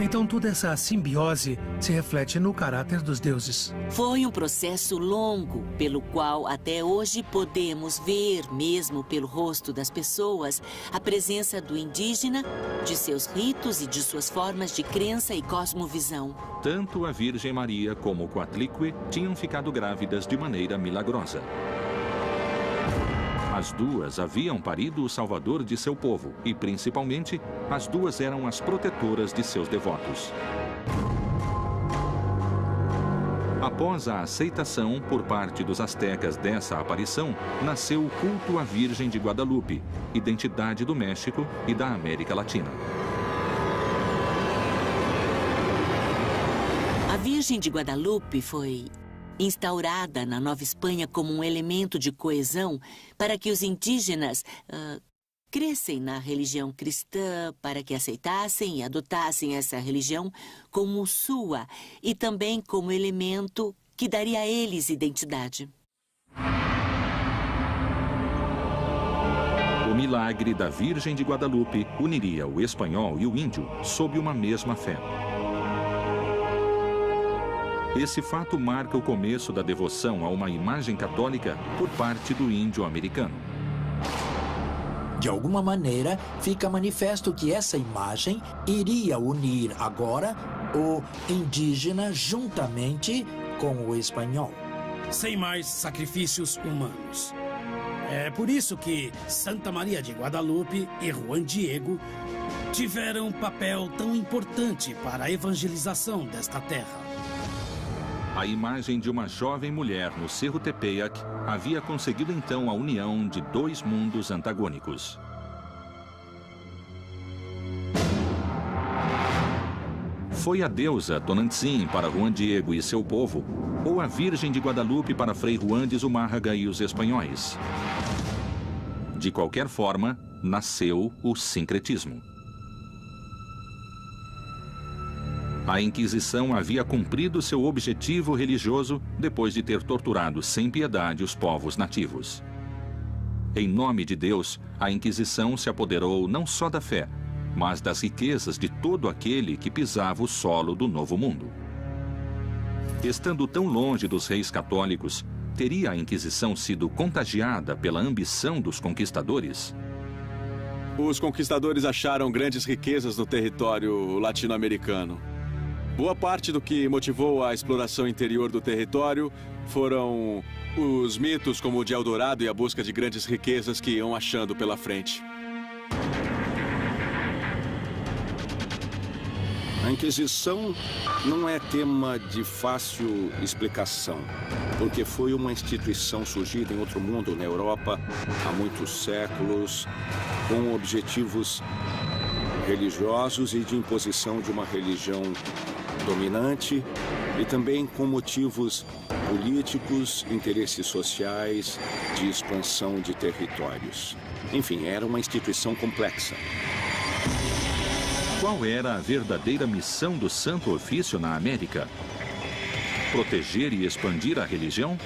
Então toda essa simbiose se reflete no caráter dos deuses. Foi um processo longo, pelo qual até hoje podemos ver, mesmo pelo rosto das pessoas, a presença do indígena, de seus ritos e de suas formas de crença e cosmovisão. Tanto a Virgem Maria como Coatlicue tinham ficado grávidas de maneira milagrosa. As duas haviam parido o salvador de seu povo e, principalmente, as duas eram as protetoras de seus devotos. Após a aceitação por parte dos astecas dessa aparição, nasceu o culto à Virgem de Guadalupe, identidade do México e da América Latina. A Virgem de Guadalupe foi instaurada na Nova Espanha como um elemento de coesão para que os indígenas crescem na religião cristã, para que aceitassem e adotassem essa religião como sua e também como elemento que daria a eles identidade. O milagre da Virgem de Guadalupe uniria o espanhol e o índio sob uma mesma fé. Esse fato marca o começo da devoção a uma imagem católica por parte do índio americano. De alguma maneira, fica manifesto que essa imagem iria unir agora o indígena juntamente com o espanhol. Sem mais sacrifícios humanos. É por isso que Santa Maria de Guadalupe e Juan Diego tiveram um papel tão importante para a evangelização desta terra. A imagem de uma jovem mulher no Cerro Tepeyac havia conseguido então a união de dois mundos antagônicos. Foi a deusa Tonantzin para Juan Diego e seu povo, ou a Virgem de Guadalupe para Frei Juan de Zumárraga e os espanhóis? De qualquer forma, nasceu o sincretismo. A Inquisição havia cumprido seu objetivo religioso depois de ter torturado sem piedade os povos nativos. Em nome de Deus, a Inquisição se apoderou não só da fé, mas das riquezas de todo aquele que pisava o solo do Novo Mundo. Estando tão longe dos reis católicos, teria a Inquisição sido contagiada pela ambição dos conquistadores? Os conquistadores acharam grandes riquezas no território latino-americano. Boa parte do que motivou a exploração interior do território foram os mitos como o de Eldorado e a busca de grandes riquezas que iam achando pela frente. A Inquisição não é tema de fácil explicação, porque foi uma instituição surgida em outro mundo, na Europa, há muitos séculos, com objetivos religiosos e de imposição de uma religião dominante e também com motivos políticos, interesses sociais, de expansão de territórios. Enfim, era uma instituição complexa. Qual era a verdadeira missão do Santo Ofício na América? Proteger e expandir a religião?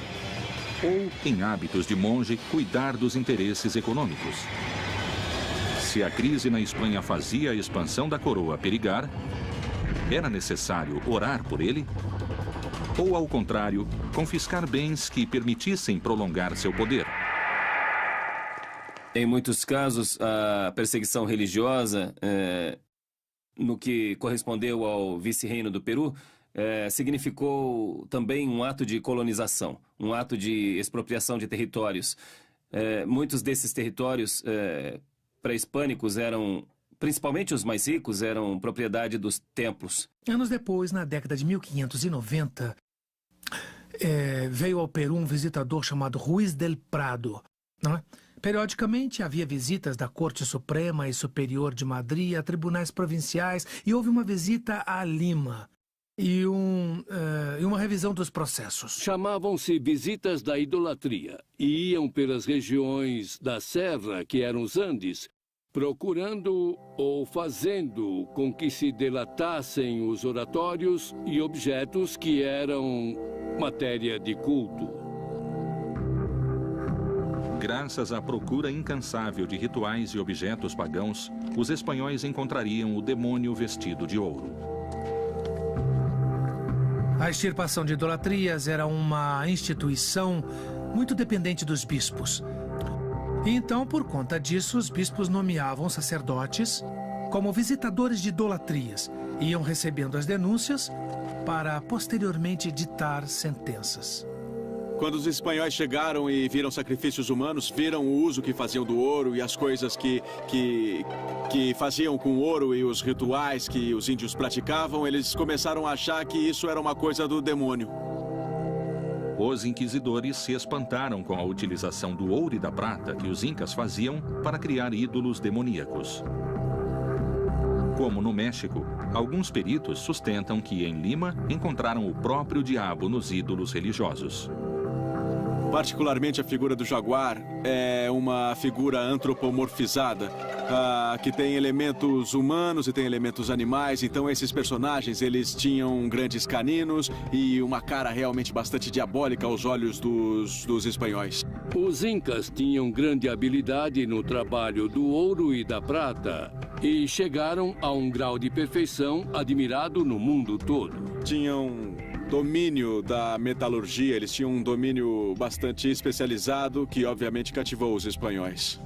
Ou, em hábitos de monge, cuidar dos interesses econômicos? Se a crise na Espanha fazia a expansão da coroa perigar, era necessário orar por ele? Ou, ao contrário, confiscar bens que permitissem prolongar seu poder? Em muitos casos, a perseguição religiosa, no que correspondeu ao vice-reino do Peru, significou também um ato de colonização, um ato de expropriação de territórios. muitos desses territórios pré-hispânicos eram, principalmente os mais ricos, eram propriedade dos templos. Anos depois, na década de 1590, veio ao Peru um visitador chamado Ruiz del Prado. Não é? Periodicamente havia visitas da Corte Suprema e Superior de Madrid a tribunais provinciais e houve uma visita a Lima e uma revisão dos processos. Chamavam-se visitas da idolatria e iam pelas regiões da Serra, que eram os Andes, procurando ou fazendo com que se delatassem os oratórios e objetos que eram matéria de culto. Graças à procura incansável de rituais e objetos pagãos, os espanhóis encontrariam o demônio vestido de ouro. A extirpação de idolatrias era uma instituição muito dependente dos bispos. E então, por conta disso, os bispos nomeavam sacerdotes como visitadores de idolatrias e iam recebendo as denúncias para posteriormente ditar sentenças. Quando os espanhóis chegaram e viram sacrifícios humanos, viram o uso que faziam do ouro e as coisas que faziam com o ouro e os rituais que os índios praticavam, eles começaram a achar que isso era uma coisa do demônio. Os inquisidores se espantaram com a utilização do ouro e da prata que os incas faziam para criar ídolos demoníacos. Como no México, alguns peritos sustentam que em Lima encontraram o próprio diabo nos ídolos religiosos. Particularmente a figura do jaguar é uma figura antropomorfizada, que tem elementos humanos e tem elementos animais. Então esses personagens, eles tinham grandes caninos e uma cara realmente bastante diabólica aos olhos dos espanhóis. Os incas tinham grande habilidade no trabalho do ouro e da prata e chegaram a um grau de perfeição admirado no mundo todo. Tinham domínio da metalurgia, eles tinham um domínio bastante especializado que obviamente cativou os espanhóis.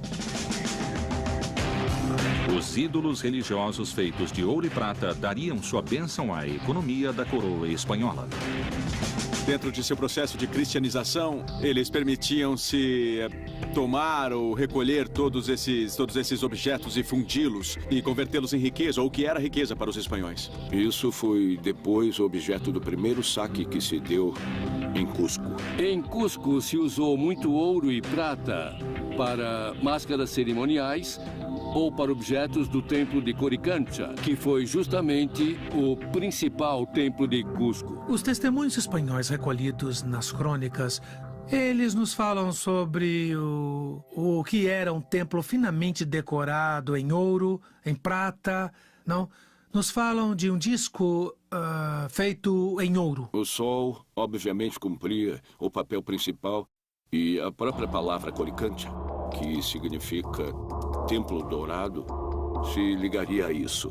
Os ídolos religiosos feitos de ouro e prata dariam sua bênção à economia da coroa espanhola. Dentro de seu processo de cristianização, eles permitiam-se tomar ou recolher todos esses objetos e fundi-los e convertê-los em riqueza, ou o que era riqueza para os espanhóis. Isso foi depois objeto do primeiro saque que se deu em Cusco. Em Cusco se usou muito ouro e prata para máscaras cerimoniais ou para objetos do templo de Coricancha, que foi justamente o principal templo de Cusco. Os testemunhos espanhóis recolhidos nas crônicas, eles nos falam sobre o que era um templo finamente decorado em ouro, em prata, não? Nos falam de um disco feito em ouro. O sol, obviamente, cumpria o papel principal e a própria palavra Coricancha, que significa templo dourado, se ligaria a isso.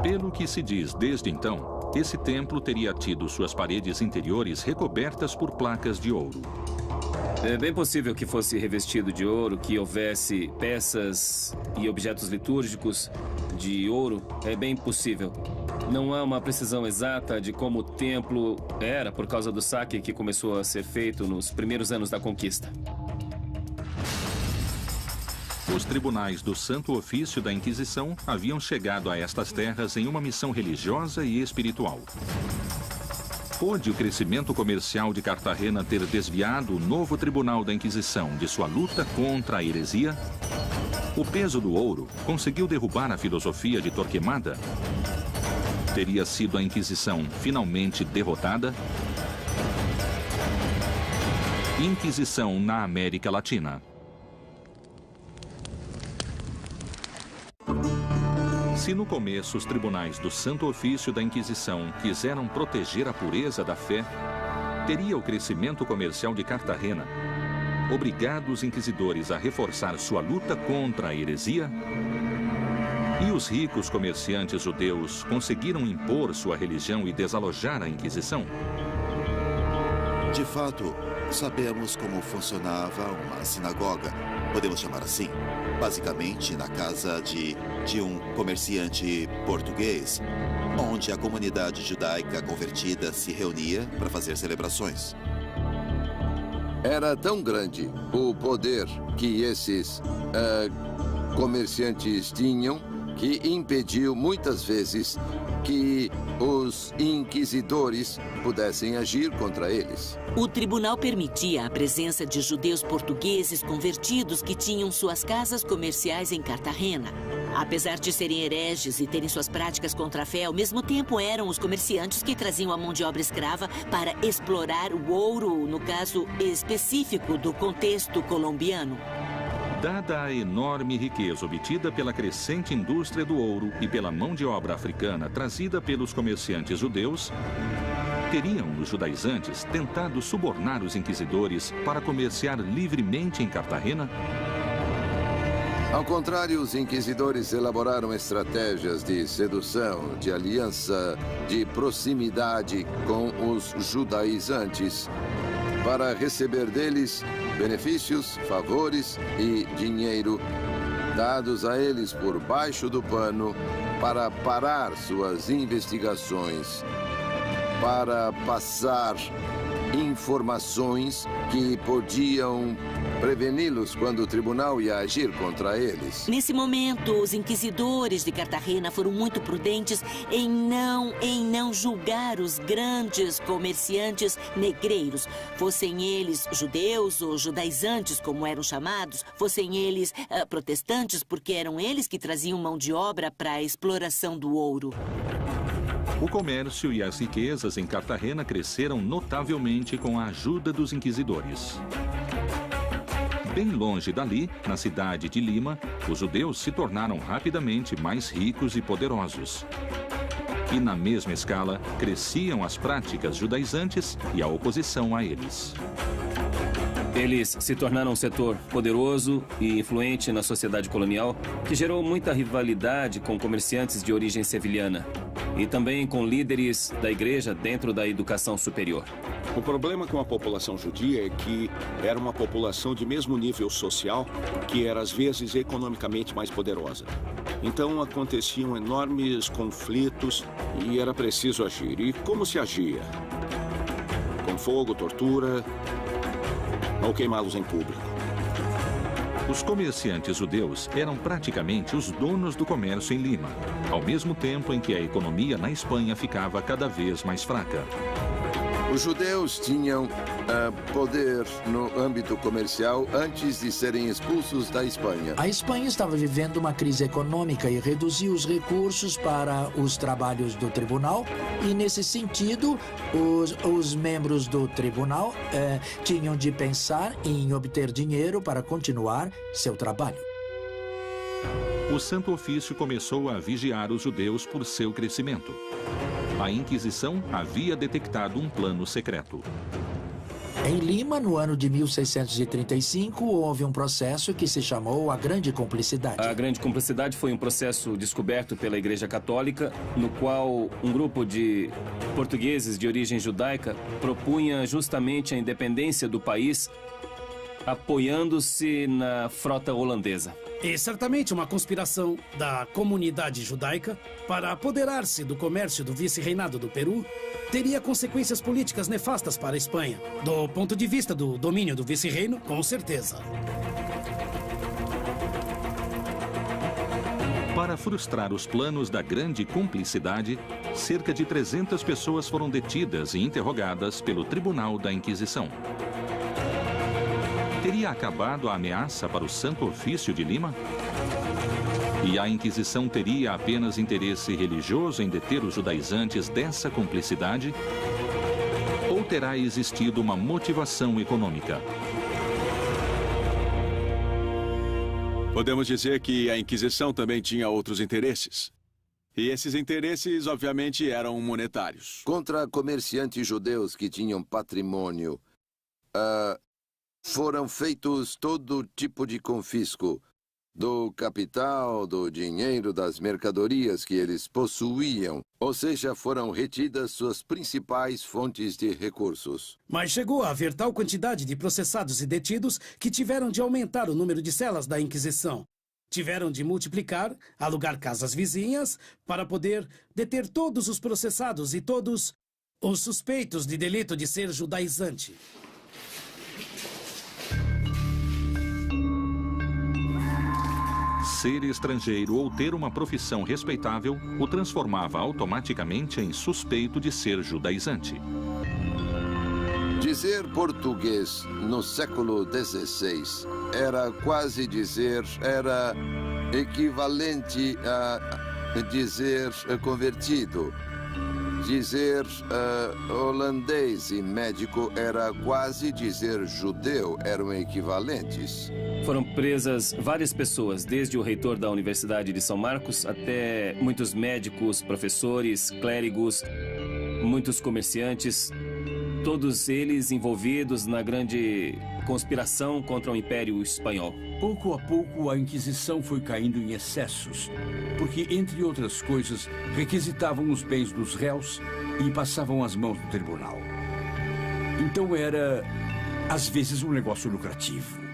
Pelo que se diz desde então, esse templo teria tido suas paredes interiores recobertas por placas de ouro. É bem possível que fosse revestido de ouro, que houvesse peças e objetos litúrgicos de ouro. É bem possível. Não há uma precisão exata de como o templo era por causa do saque que começou a ser feito nos primeiros anos da conquista. Os tribunais do Santo Ofício da Inquisição haviam chegado a estas terras em uma missão religiosa e espiritual. Pôde o crescimento comercial de Cartagena ter desviado o novo Tribunal da Inquisição de sua luta contra a heresia? O peso do ouro conseguiu derrubar a filosofia de Torquemada? Teria sido a Inquisição finalmente derrotada? Inquisição na América Latina. Se no começo os tribunais do Santo Ofício da Inquisição quiseram proteger a pureza da fé, teria o crescimento comercial de Cartagena obrigado os inquisidores a reforçar sua luta contra a heresia? E os ricos comerciantes judeus conseguiram impor sua religião e desalojar a Inquisição? De fato, sabemos como funcionava uma sinagoga, podemos chamar assim, basicamente na casa de um comerciante português, onde a comunidade judaica convertida se reunia para fazer celebrações. Era tão grande o poder que esses comerciantes tinham que impediu muitas vezes que os inquisidores pudessem agir contra eles. O tribunal permitia a presença de judeus portugueses convertidos que tinham suas casas comerciais em Cartagena. Apesar de serem hereges e terem suas práticas contra a fé, ao mesmo tempo eram os comerciantes que traziam a mão de obra escrava para explorar o ouro, no caso específico do contexto colombiano. Dada a enorme riqueza obtida pela crescente indústria do ouro e pela mão de obra africana trazida pelos comerciantes judeus, teriam os judaizantes tentado subornar os inquisidores para comerciar livremente em Cartagena? Ao contrário, os inquisidores elaboraram estratégias de sedução, de aliança, de proximidade com os judaizantes para receber deles benefícios, favores e dinheiro dados a eles por baixo do pano para parar suas investigações, para passar informações que podiam preveni-los quando o tribunal ia agir contra eles. Nesse momento, os inquisidores de Cartagena foram muito prudentes em não julgar os grandes comerciantes negreiros, fossem eles judeus ou judaizantes, como eram chamados, fossem eles protestantes, porque eram eles que traziam mão de obra para a exploração do ouro. O comércio e as riquezas em Cartagena cresceram notavelmente com a ajuda dos inquisidores. Bem longe dali, na cidade de Lima, os judeus se tornaram rapidamente mais ricos e poderosos. E na mesma escala, cresciam as práticas judaizantes e a oposição a eles. Eles se tornaram um setor poderoso e influente na sociedade colonial, que gerou muita rivalidade com comerciantes de origem sevilhana e também com líderes da igreja dentro da educação superior. O problema com a população judia é que era uma população de mesmo nível social, que era às vezes economicamente mais poderosa. Então aconteciam enormes conflitos e era preciso agir. E como se agia? Com fogo, tortura ou queimá-los em público. Os comerciantes judeus eram praticamente os donos do comércio em Lima, ao mesmo tempo em que a economia na Espanha ficava cada vez mais fraca. Os judeus tinham poder no âmbito comercial antes de serem expulsos da Espanha. A Espanha estava vivendo uma crise econômica e reduziu os recursos para os trabalhos do tribunal. E, nesse sentido, os membros do tribunal tinham de pensar em obter dinheiro para continuar seu trabalho. O Santo Ofício começou a vigiar os judeus por seu crescimento. A Inquisição havia detectado um plano secreto. Em Lima, no ano de 1635, houve um processo que se chamou a Grande Cumplicidade. A Grande Cumplicidade foi um processo descoberto pela Igreja Católica, no qual um grupo de portugueses de origem judaica propunha justamente a independência do país, apoiando-se na frota holandesa. E certamente uma conspiração da comunidade judaica para apoderar-se do comércio do vice-reinado do Peru teria consequências políticas nefastas para a Espanha. Do ponto de vista do domínio do vice-reino, com certeza. Para frustrar os planos da Grande Cumplicidade, cerca de 300 pessoas foram detidas e interrogadas pelo Tribunal da Inquisição. Teria acabado a ameaça para o Santo Ofício de Lima? E a Inquisição teria apenas interesse religioso em deter os judaizantes dessa cumplicidade? Ou terá existido uma motivação econômica? Podemos dizer que a Inquisição também tinha outros interesses. E esses interesses, obviamente, eram monetários. Contra comerciantes judeus que tinham patrimônio, foram feitos todo tipo de confisco do capital, do dinheiro, das mercadorias que eles possuíam. Ou seja, foram retidas suas principais fontes de recursos. Mas chegou a haver tal quantidade de processados e detidos que tiveram de aumentar o número de celas da Inquisição. Tiveram de multiplicar, alugar casas vizinhas para poder deter todos os processados e todos os suspeitos de delito de ser judaizante. Ser estrangeiro ou ter uma profissão respeitável o transformava automaticamente em suspeito de ser judaizante. Dizer português no século XVI era quase dizer, era equivalente a dizer convertido. Dizer holandês e médico era quase dizer judeu, eram equivalentes. Foram presas várias pessoas, desde o reitor da Universidade de São Marcos até muitos médicos, professores, clérigos, muitos comerciantes, todos eles envolvidos na grande conspiração contra o Império Espanhol. Pouco a pouco, a Inquisição foi caindo em excessos, porque, entre outras coisas, requisitavam os bens dos réus e passavam às mãos do tribunal. Então era, às vezes, um negócio lucrativo.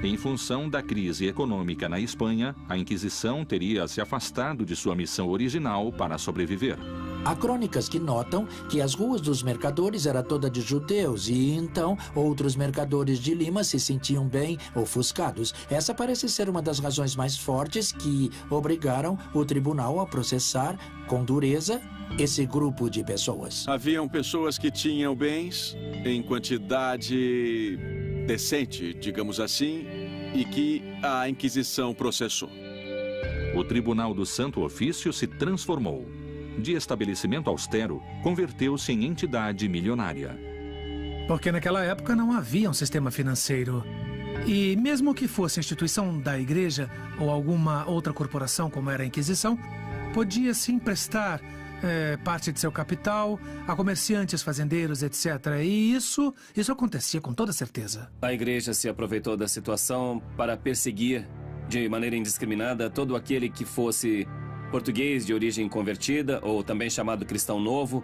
Em função da crise econômica na Espanha, a Inquisição teria se afastado de sua missão original para sobreviver. Há crônicas que notam que as ruas dos mercadores eram todas de judeus e, então, outros mercadores de Lima se sentiam bem ofuscados. Essa parece ser uma das razões mais fortes que obrigaram o tribunal a processar com dureza esse grupo de pessoas. Haviam pessoas que tinham bens em quantidade decente, digamos assim, e que a Inquisição processou. O Tribunal do Santo Ofício se transformou. De estabelecimento austero, converteu-se em entidade milionária. Porque naquela época não havia um sistema financeiro. E mesmo que fosse a instituição da igreja ou alguma outra corporação como era a Inquisição, podia se emprestar parte de seu capital a comerciantes, fazendeiros, etc. E isso acontecia com toda certeza. A igreja se aproveitou da situação para perseguir de maneira indiscriminada todo aquele que fosse português de origem convertida, ou também chamado cristão novo,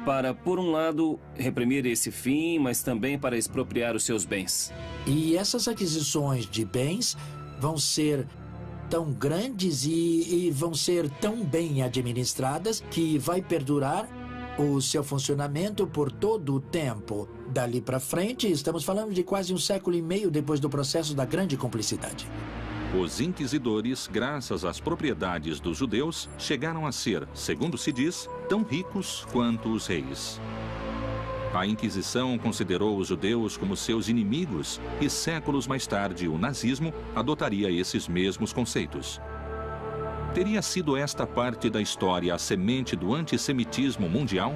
para, por um lado, reprimir esse fim, mas também para expropriar os seus bens. E essas aquisições de bens vão ser tão grandes e vão ser tão bem administradas que vai perdurar o seu funcionamento por todo o tempo. Dali para frente, estamos falando de quase um século e meio depois do processo da Grande Cumplicidade. Os inquisidores, graças às propriedades dos judeus, chegaram a ser, segundo se diz, tão ricos quanto os reis. A Inquisição considerou os judeus como seus inimigos e séculos mais tarde o nazismo adotaria esses mesmos conceitos. Teria sido esta parte da história a semente do antissemitismo mundial?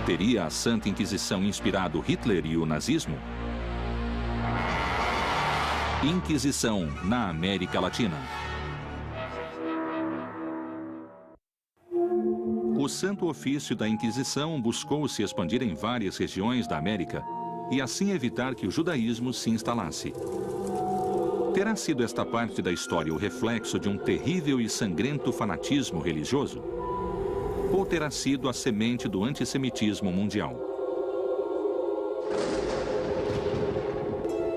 Teria a Santa Inquisição inspirado Hitler e o nazismo? Inquisição na América Latina. O Santo Ofício da Inquisição buscou se expandir em várias regiões da América e assim evitar que o judaísmo se instalasse. Terá sido esta parte da história o reflexo de um terrível e sangrento fanatismo religioso? Ou terá sido a semente do antissemitismo mundial?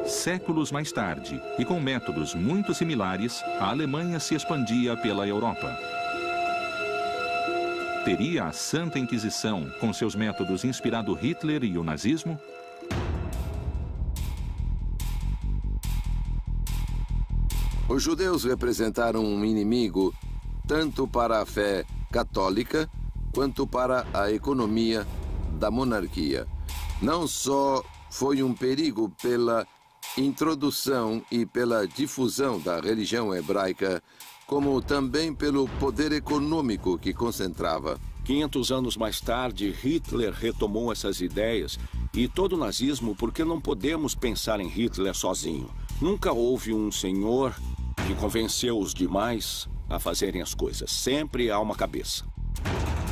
Séculos mais tarde, e com métodos muito similares, a Alemanha se expandia pela Europa. Teria a Santa Inquisição, com seus métodos, inspirado Hitler e o nazismo? Os judeus representaram um inimigo tanto para a fé católica quanto para a economia da monarquia. Não só foi um perigo pela introdução e pela difusão da religião hebraica, como também pelo poder econômico que concentrava. 500 anos mais tarde, Hitler retomou essas ideias e todo o nazismo, porque não podemos pensar em Hitler sozinho. Nunca houve um senhor que convenceu os demais a fazerem as coisas. Sempre há uma cabeça.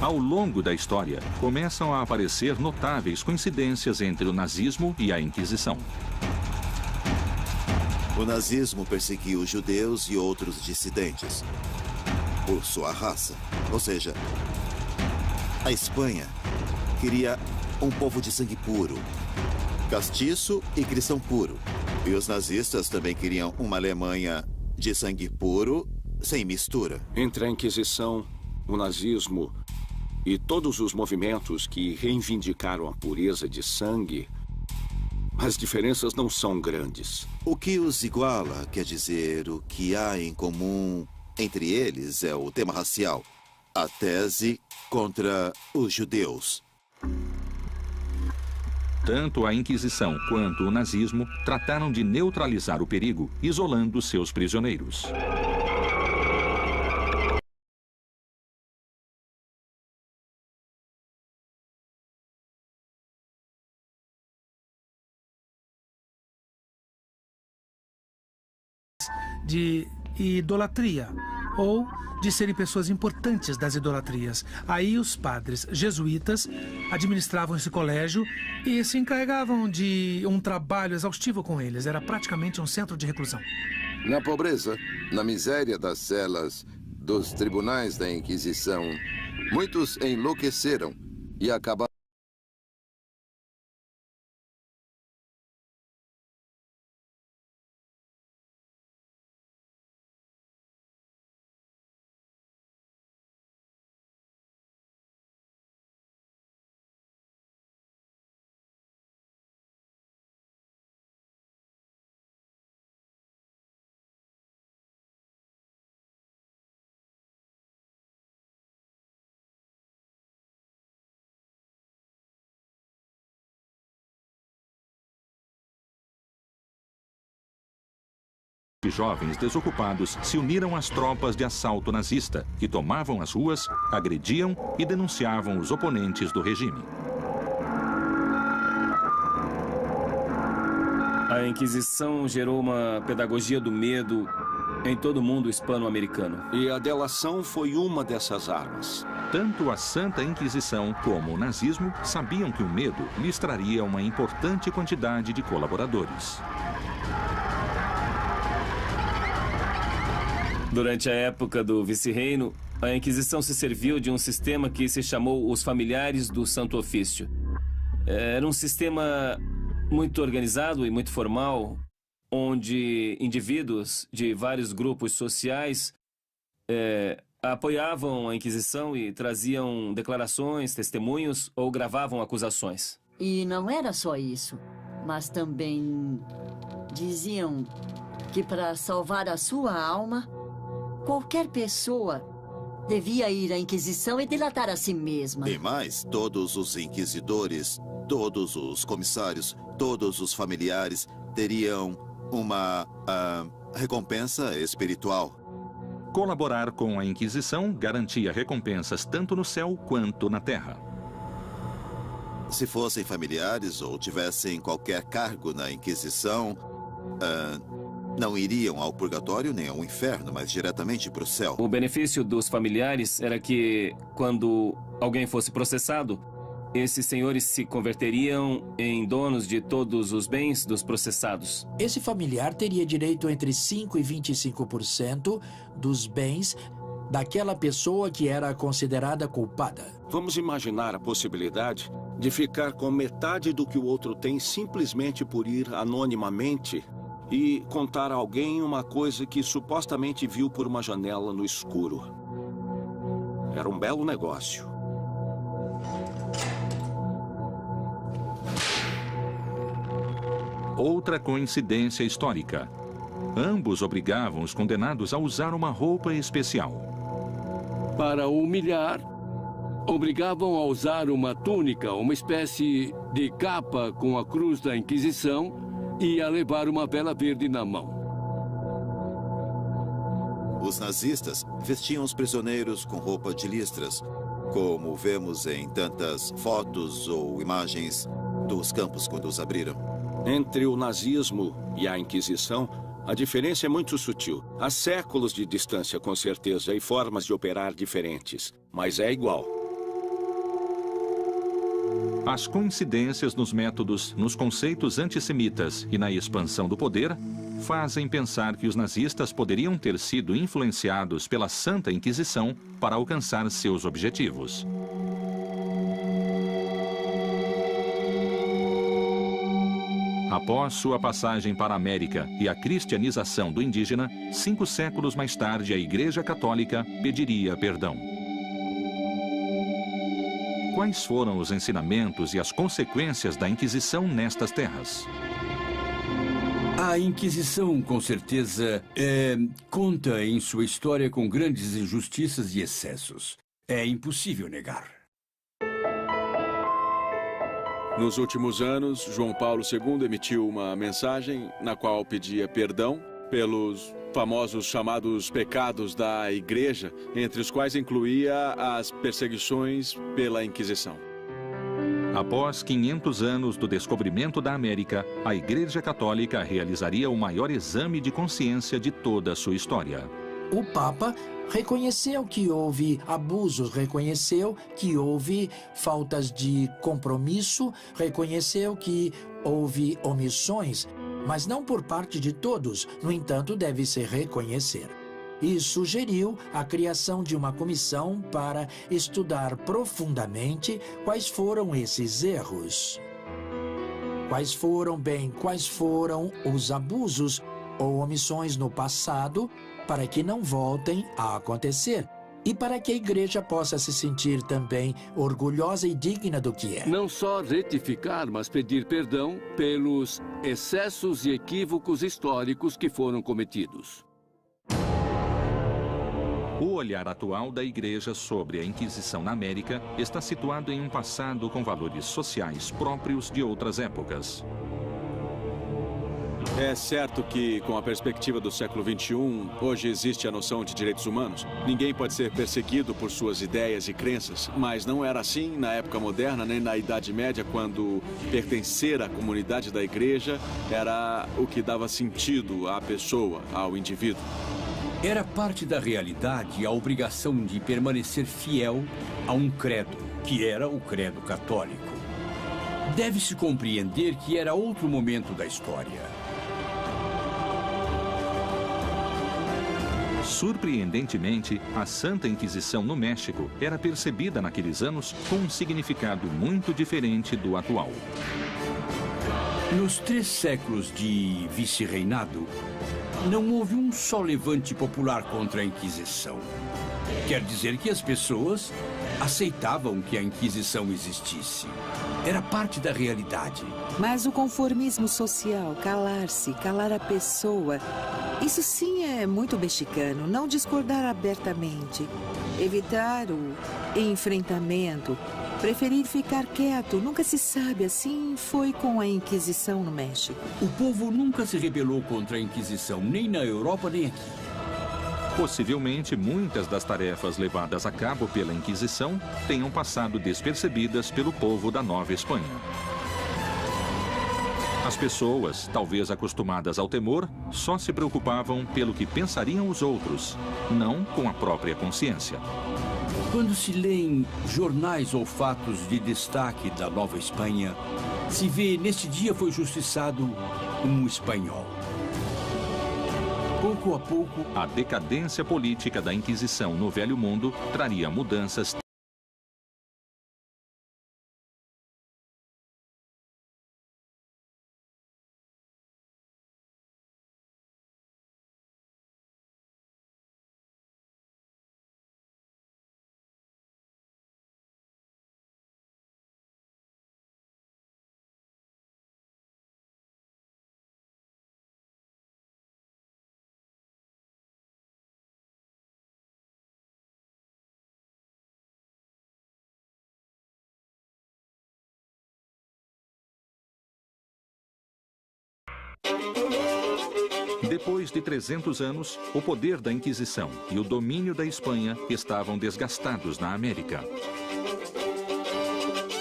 Ao longo da história, começam a aparecer notáveis coincidências entre o nazismo e a Inquisição. O nazismo perseguiu os judeus e outros dissidentes por sua raça. Ou seja, a Espanha queria um povo de sangue puro, castiço e cristão puro. E os nazistas também queriam uma Alemanha de sangue puro, sem mistura. Entre a Inquisição, o nazismo e todos os movimentos que reivindicaram a pureza de sangue, As diferenças não são grandes. O que os iguala, quer dizer, o que há em comum entre eles é o tema racial. A tese contra os judeus. Tanto a Inquisição quanto o nazismo trataram de neutralizar o perigo, isolando seus prisioneiros. De idolatria, ou de serem pessoas importantes das idolatrias. Aí os padres jesuítas administravam esse colégio e se encarregavam de um trabalho exaustivo com eles. Era praticamente um centro de reclusão. Na pobreza, na miséria das celas dos tribunais da Inquisição, muitos enlouqueceram e acabaram Jovens desocupados se uniram às tropas de assalto nazista, que tomavam as ruas, agrediam e denunciavam os oponentes do regime. A Inquisição gerou uma pedagogia do medo em todo o mundo hispano-americano. E a delação foi uma dessas armas. Tanto a Santa Inquisição como o nazismo sabiam que o medo lhes traria uma importante quantidade de colaboradores. Durante a época do vice-reino, a Inquisição se serviu de um sistema que se chamou os Familiares do Santo Ofício. Era um sistema muito organizado e muito formal, onde indivíduos de vários grupos sociais apoiavam a Inquisição e traziam declarações, testemunhos ou gravavam acusações. E não era só isso, mas também diziam que para salvar a sua alma, qualquer pessoa devia ir à Inquisição e delatar a si mesma. E mais, todos os inquisidores, todos os comissários, todos os familiares teriam uma recompensa espiritual. Colaborar com a Inquisição garantia recompensas tanto no céu quanto na terra. Se fossem familiares ou tivessem qualquer cargo na Inquisição, não iriam ao purgatório nem ao inferno, mas diretamente para o céu. O benefício dos familiares era que, quando alguém fosse processado, esses senhores se converteriam em donos de todos os bens dos processados. Esse familiar teria direito entre 5% e 25% dos bens daquela pessoa que era considerada culpada. Vamos imaginar a possibilidade de ficar com metade do que o outro tem simplesmente por ir anonimamente e contar a alguém uma coisa que supostamente viu por uma janela no escuro. Era um belo negócio. Outra coincidência histórica. Ambos obrigavam os condenados a usar uma roupa especial. Para humilhar, obrigavam a usar uma túnica, uma espécie de capa com a cruz da Inquisição, e a levar uma vela verde na mão. Os nazistas vestiam os prisioneiros com roupa de listras, como vemos em tantas fotos ou imagens dos campos quando os abriram. Entre o nazismo e a Inquisição, a diferença é muito sutil. Há séculos de distância, com certeza, e formas de operar diferentes, mas é igual. As coincidências nos métodos, nos conceitos antissemitas e na expansão do poder fazem pensar que os nazistas poderiam ter sido influenciados pela Santa Inquisição para alcançar seus objetivos. Após sua passagem para a América e a cristianização do indígena, 5 séculos mais tarde a Igreja Católica pediria perdão. quais foram os ensinamentos e as consequências da Inquisição nestas terras? A Inquisição, com certeza, conta em sua história com grandes injustiças e excessos. É impossível negar. Nos últimos anos, João Paulo II emitiu uma mensagem na qual pedia perdão pelos famosos chamados pecados da Igreja, entre os quais incluía as perseguições pela Inquisição. Após 500 anos do descobrimento da América, a Igreja Católica realizaria o maior exame de consciência de toda a sua história. O Papa reconheceu que houve abusos, reconheceu que houve faltas de compromisso, reconheceu que houve omissões, mas não por parte de todos. No entanto, deve-se reconhecer. E sugeriu a criação de uma comissão para estudar profundamente quais foram esses erros. Quais foram os abusos ou omissões no passado, para que não voltem a acontecer e para que a Igreja possa se sentir também orgulhosa e digna do que é. Não só retificar, mas pedir perdão pelos excessos e equívocos históricos que foram cometidos. O olhar atual da Igreja sobre a Inquisição na América está situado em um passado com valores sociais próprios de outras épocas. É certo que, com a perspectiva do século XXI, hoje existe a noção de direitos humanos. Ninguém pode ser perseguido por suas ideias e crenças, mas não era assim na época moderna, nem na Idade Média, quando pertencer à comunidade da Igreja era o que dava sentido à pessoa, ao indivíduo. Era parte da realidade a obrigação de permanecer fiel a um credo, que era o credo católico. Deve-se compreender que era outro momento da história. Surpreendentemente, a Santa Inquisição no México era percebida naqueles anos com um significado muito diferente do atual. Nos 3 séculos de vice-reinado, não houve um só levante popular contra a Inquisição. Quer dizer que as pessoas aceitavam que a Inquisição existisse. Era parte da realidade. Mas o conformismo social, calar-se, calar a pessoa, isso sim é muito mexicano, não discordar abertamente, evitar o enfrentamento, preferir ficar quieto, nunca se sabe, assim foi com a Inquisição no México. O povo nunca se rebelou contra a Inquisição, nem na Europa, nem aqui. Possivelmente, muitas das tarefas levadas a cabo pela Inquisição tenham passado despercebidas pelo povo da Nova Espanha. As pessoas, talvez acostumadas ao temor, só se preocupavam pelo que pensariam os outros, não com a própria consciência. Quando se lêem jornais ou fatos de destaque da Nova Espanha, se vê neste dia foi justiçado um espanhol. Pouco a pouco, a decadência política da Inquisição no Velho Mundo traria mudanças. Depois de 300 anos, o poder da Inquisição e o domínio da Espanha estavam desgastados na América.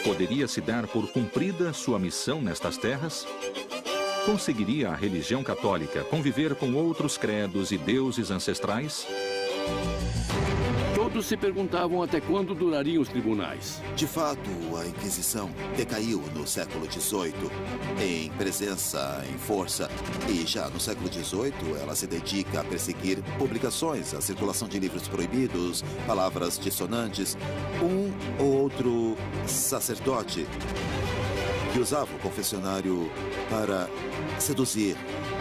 Poderia-se dar por cumprida sua missão nestas terras? Conseguiria a religião católica conviver com outros credos e deuses ancestrais? Todos se perguntavam até quando durariam os tribunais. De fato, a Inquisição decaiu no século XVIII, em presença, em força. E já no século XVIII, ela se dedica a perseguir publicações, a circulação de livros proibidos, palavras dissonantes. Um ou outro sacerdote que usava o confessionário para seduzir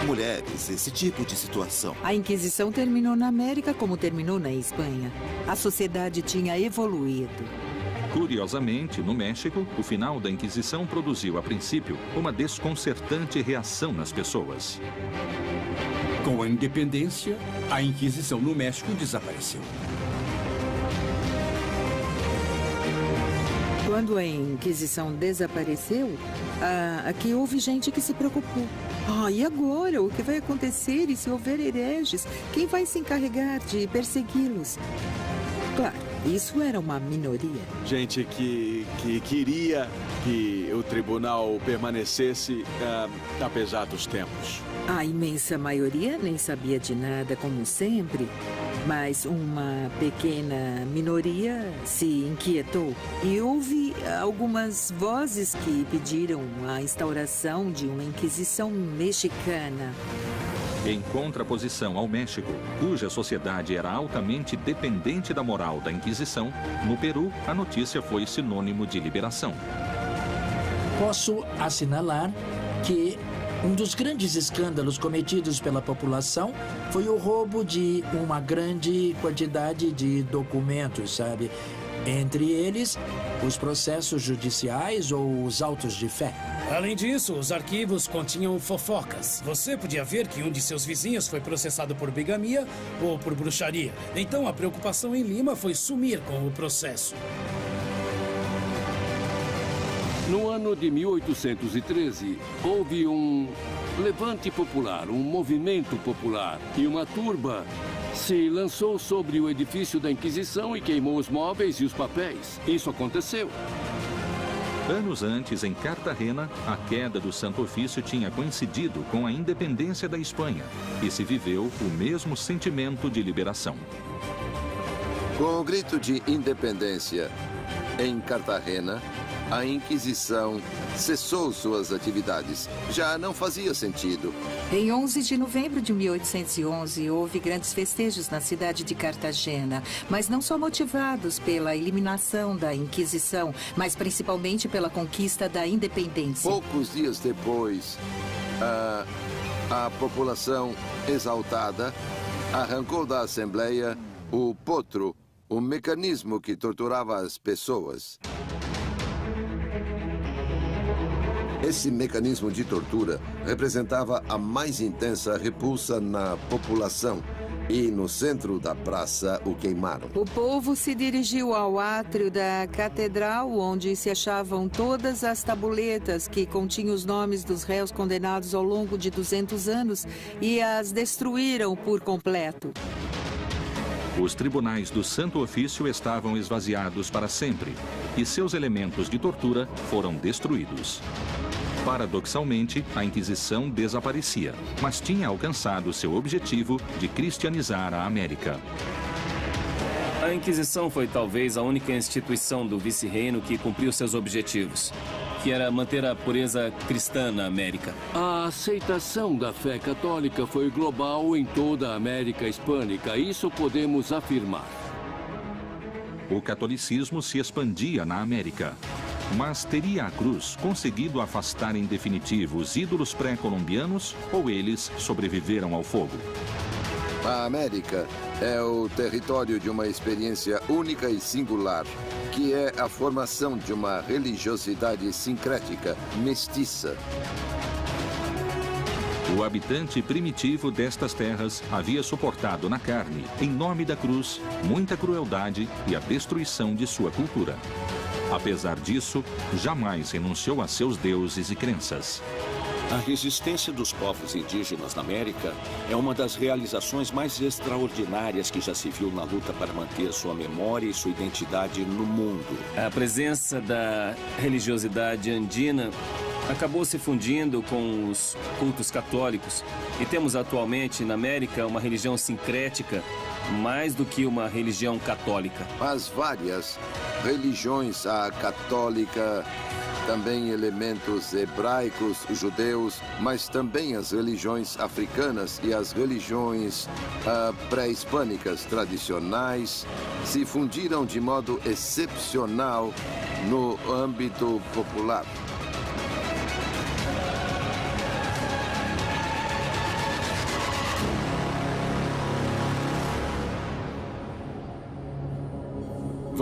mulheres, esse tipo de situação. A Inquisição terminou na América como terminou na Espanha. A sociedade tinha evoluído. Curiosamente, no México, o final da Inquisição produziu, a princípio, uma desconcertante reação nas pessoas. Com a independência, a Inquisição no México desapareceu. Quando a Inquisição desapareceu, aqui houve gente que se preocupou. E agora? O que vai acontecer? E se houver hereges? Quem vai se encarregar de persegui-los? Claro, isso era uma minoria. Gente que queria que o tribunal permanecesse apesar dos tempos. A imensa maioria nem sabia de nada, como sempre. Mas uma pequena minoria se inquietou e houve algumas vozes que pediram a instauração de uma Inquisição mexicana. Em contraposição ao México, cuja sociedade era altamente dependente da moral da Inquisição, no Peru, a notícia foi sinônimo de liberação. Posso assinalar que um dos grandes escândalos cometidos pela população foi o roubo de uma grande quantidade de documentos, sabe? Entre eles, os processos judiciais ou os autos de fé. Além disso, os arquivos continham fofocas. Você podia ver que um de seus vizinhos foi processado por bigamia ou por bruxaria. Então, a preocupação em Lima foi sumir com o processo. No ano de 1813, houve um levante popular, um movimento popular, e uma turba se lançou sobre o edifício da Inquisição e queimou os móveis e os papéis. Isso aconteceu. Anos antes, em Cartagena, a queda do Santo Ofício tinha coincidido com a independência da Espanha e se viveu o mesmo sentimento de liberação. Com o grito de independência em Cartagena, a Inquisição cessou suas atividades. Já não fazia sentido. Em 11 de novembro de 1811, houve grandes festejos na cidade de Cartagena, mas não só motivados pela eliminação da Inquisição, mas principalmente pela conquista da independência. Poucos dias depois, a população exaltada arrancou da Assembleia o potro, o mecanismo que torturava as pessoas. Esse mecanismo de tortura representava a mais intensa repulsa na população e, no centro da praça, o queimaram. O povo se dirigiu ao átrio da catedral, onde se achavam todas as tabuletas que continham os nomes dos réus condenados ao longo de 200 anos e as destruíram por completo. Os tribunais do Santo Ofício estavam esvaziados para sempre e seus elementos de tortura foram destruídos. Paradoxalmente, a Inquisição desaparecia, mas tinha alcançado seu objetivo de cristianizar a América. A Inquisição foi talvez a única instituição do vice-reino que cumpriu seus objetivos, que era manter a pureza cristã na América. A aceitação da fé católica foi global em toda a América Hispânica, isso podemos afirmar. O catolicismo se expandia na América. Mas teria a cruz conseguido afastar em definitivo os ídolos pré-colombianos ou eles sobreviveram ao fogo? A América é o território de uma experiência única e singular, que é a formação de uma religiosidade sincrética, mestiça. O habitante primitivo destas terras havia suportado na carne, em nome da cruz, muita crueldade e a destruição de sua cultura. Apesar disso, jamais renunciou a seus deuses e crenças. A resistência dos povos indígenas na América é uma das realizações mais extraordinárias que já se viu na luta para manter sua memória e sua identidade no mundo. A presença da religiosidade andina acabou se fundindo com os cultos católicos e temos atualmente na América uma religião sincrética mais do que uma religião católica. As várias religiões, a católica, também elementos hebraicos, judeus, mas também as religiões africanas e as religiões pré-hispânicas tradicionais se fundiram de modo excepcional no âmbito popular.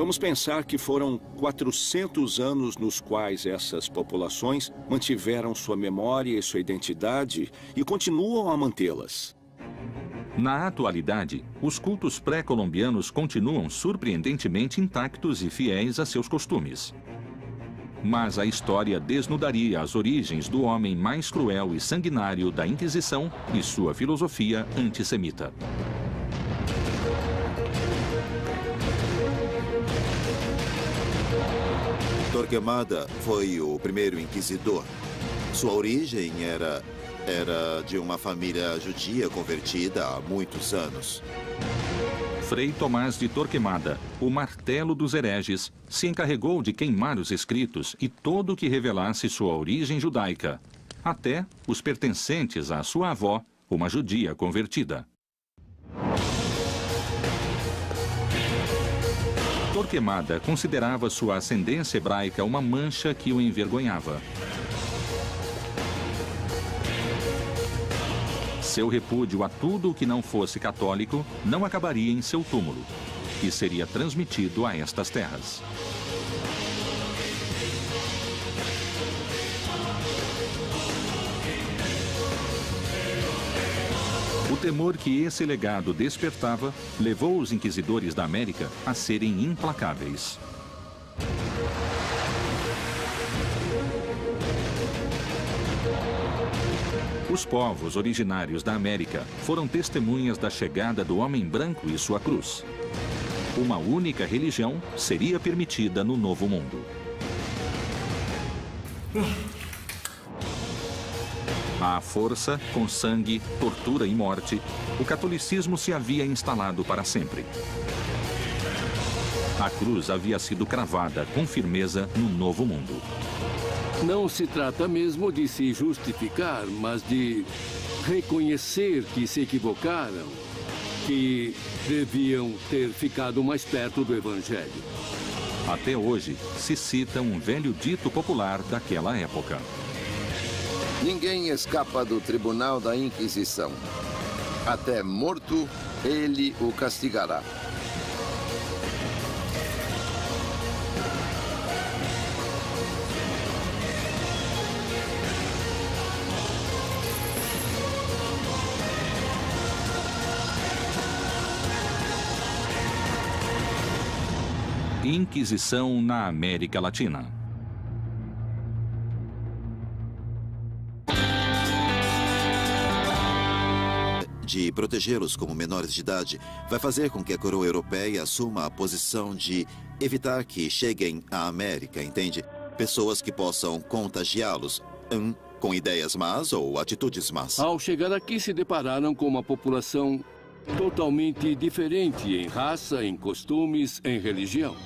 Vamos pensar que foram 400 anos nos quais essas populações mantiveram sua memória e sua identidade e continuam a mantê-las. Na atualidade, os cultos pré-colombianos continuam surpreendentemente intactos e fiéis a seus costumes. Mas a história desnudaria as origens do homem mais cruel e sanguinário da Inquisição e sua filosofia antissemita. Torquemada foi o primeiro inquisidor. Sua origem era de uma família judia convertida há muitos anos. Frei Tomás de Torquemada, o martelo dos hereges, se encarregou de queimar os escritos e todo o que revelasse sua origem judaica, até os pertencentes à sua avó, uma judia convertida. Torquemada considerava sua ascendência hebraica uma mancha que o envergonhava. Seu repúdio a tudo o que não fosse católico não acabaria em seu túmulo e seria transmitido a estas terras. O temor que esse legado despertava levou os inquisidores da América a serem implacáveis. Os povos originários da América foram testemunhas da chegada do homem branco e sua cruz. Uma única religião seria permitida no Novo Mundo. À força, com sangue, tortura e morte, o catolicismo se havia instalado para sempre. A cruz havia sido cravada com firmeza no Novo Mundo. Não se trata mesmo de se justificar, mas de reconhecer que se equivocaram, que deviam ter ficado mais perto do Evangelho. Até hoje, se cita um velho dito popular daquela época. Ninguém escapa do tribunal da Inquisição. Até morto, ele o castigará. Inquisição na América Latina. De protegê-los como menores de idade, vai fazer com que a coroa europeia assuma a posição de evitar que cheguem à América, entende? Pessoas que possam contagiá-los, com ideias más ou atitudes más. Ao chegar aqui, se depararam com uma população totalmente diferente em raça, em costumes, em religião.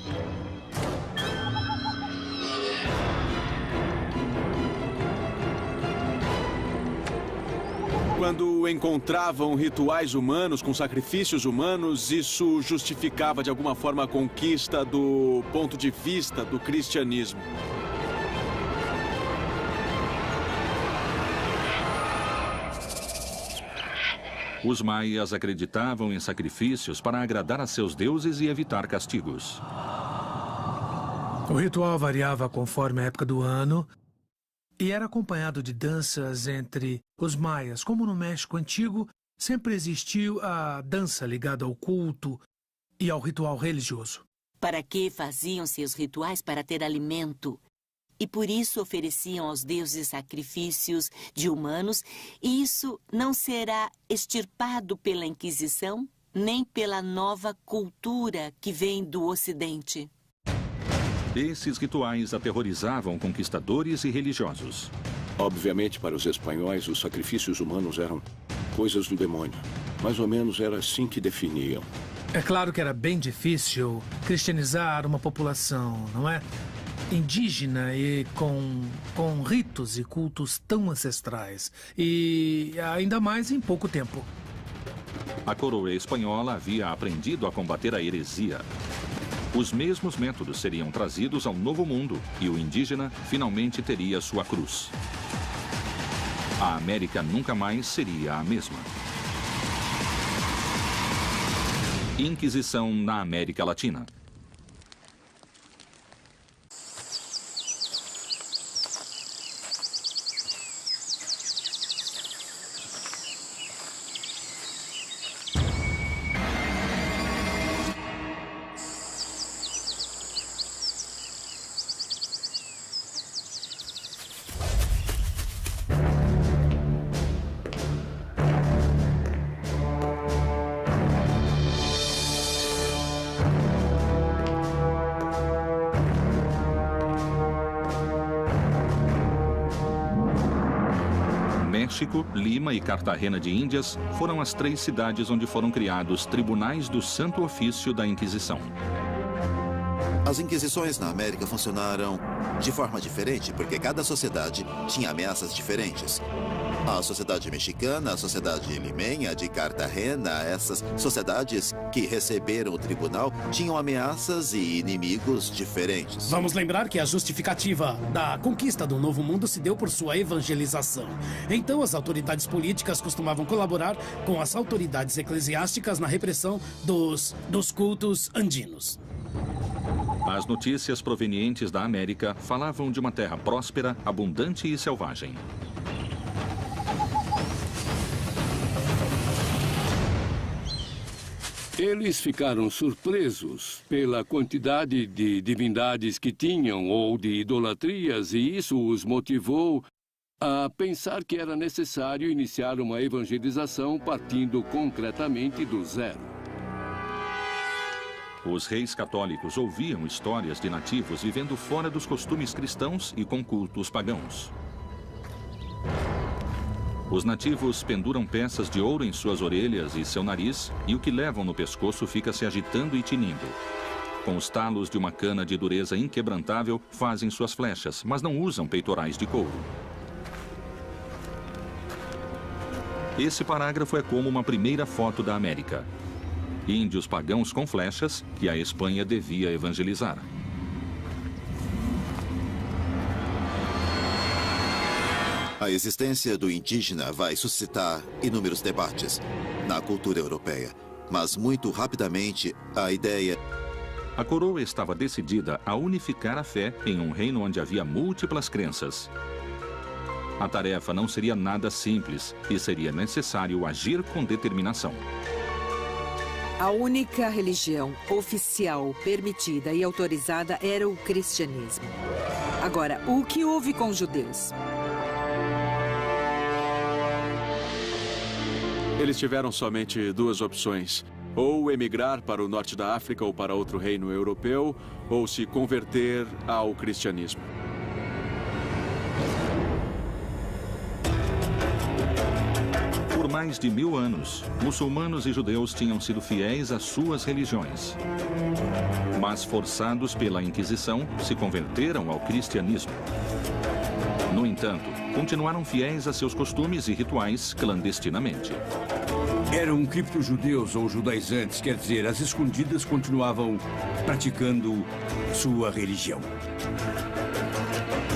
Quando encontravam rituais humanos com sacrifícios humanos, isso justificava de alguma forma a conquista do ponto de vista do cristianismo. Os maias acreditavam em sacrifícios para agradar a seus deuses e evitar castigos. O ritual variava conforme a época do ano e era acompanhado de danças entre os maias. Como no México Antigo, sempre existiu a dança ligada ao culto e ao ritual religioso. Para que faziam seus rituais? Para ter alimento. E por isso ofereciam aos deuses sacrifícios de humanos, e isso não será extirpado pela Inquisição, nem pela nova cultura que vem do Ocidente. Esses rituais aterrorizavam conquistadores e religiosos. Obviamente, para os espanhóis, os sacrifícios humanos eram coisas do demônio. Mais ou menos era assim que definiam. É claro que era bem difícil cristianizar uma população, não é? Indígena e com ritos e cultos tão ancestrais. E ainda mais em pouco tempo. A coroa espanhola havia aprendido a combater a heresia. Os mesmos métodos seriam trazidos ao Novo Mundo e o indígena finalmente teria sua cruz. A América nunca mais seria a mesma. Inquisição na América Latina. México, Lima e Cartagena de Índias foram as 3 cidades onde foram criados tribunais do Santo Ofício da Inquisição. As inquisições na América funcionaram de forma diferente, porque cada sociedade tinha ameaças diferentes. A sociedade mexicana, a sociedade limenha, de Cartagena, essas sociedades que receberam o tribunal tinham ameaças e inimigos diferentes. Vamos lembrar que a justificativa da conquista do Novo Mundo se deu por sua evangelização. Então, as autoridades políticas costumavam colaborar com as autoridades eclesiásticas na repressão dos cultos andinos. As notícias provenientes da América falavam de uma terra próspera, abundante e selvagem. Eles ficaram surpresos pela quantidade de divindades que tinham ou de idolatrias, e isso os motivou a pensar que era necessário iniciar uma evangelização partindo concretamente do zero. Os reis católicos ouviam histórias de nativos vivendo fora dos costumes cristãos e com cultos pagãos. Os nativos penduram peças de ouro em suas orelhas e seu nariz, e o que levam no pescoço fica se agitando e tinindo. Com os talos de uma cana de dureza inquebrantável, fazem suas flechas, mas não usam peitorais de couro. Esse parágrafo é como uma primeira foto da América. Índios pagãos com flechas que a Espanha devia evangelizar. A existência do indígena vai suscitar inúmeros debates na cultura europeia, mas muito rapidamente a ideia... A coroa estava decidida a unificar a fé em um reino onde havia múltiplas crenças. A tarefa não seria nada simples e seria necessário agir com determinação. A única religião oficial, permitida e autorizada era o cristianismo. Agora, o que houve com os judeus? Eles tiveram somente 2 opções: ou emigrar para o norte da África ou para outro reino europeu, ou se converter ao cristianismo. Por mais de 1000 anos, muçulmanos e judeus tinham sido fiéis às suas religiões. Mas, forçados pela Inquisição, se converteram ao cristianismo. No entanto, continuaram fiéis a seus costumes e rituais clandestinamente. Eram cripto-judeus ou judaizantes, quer dizer, as escondidas continuavam praticando sua religião.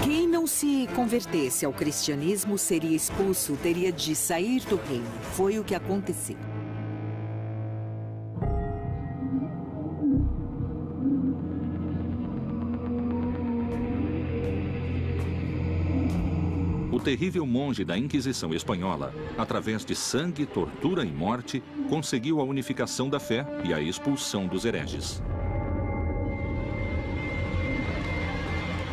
Quem não se convertesse ao cristianismo seria expulso, teria de sair do reino. Foi o que aconteceu. O terrível monge da Inquisição espanhola, através de sangue, tortura e morte, conseguiu a unificação da fé e a expulsão dos hereges.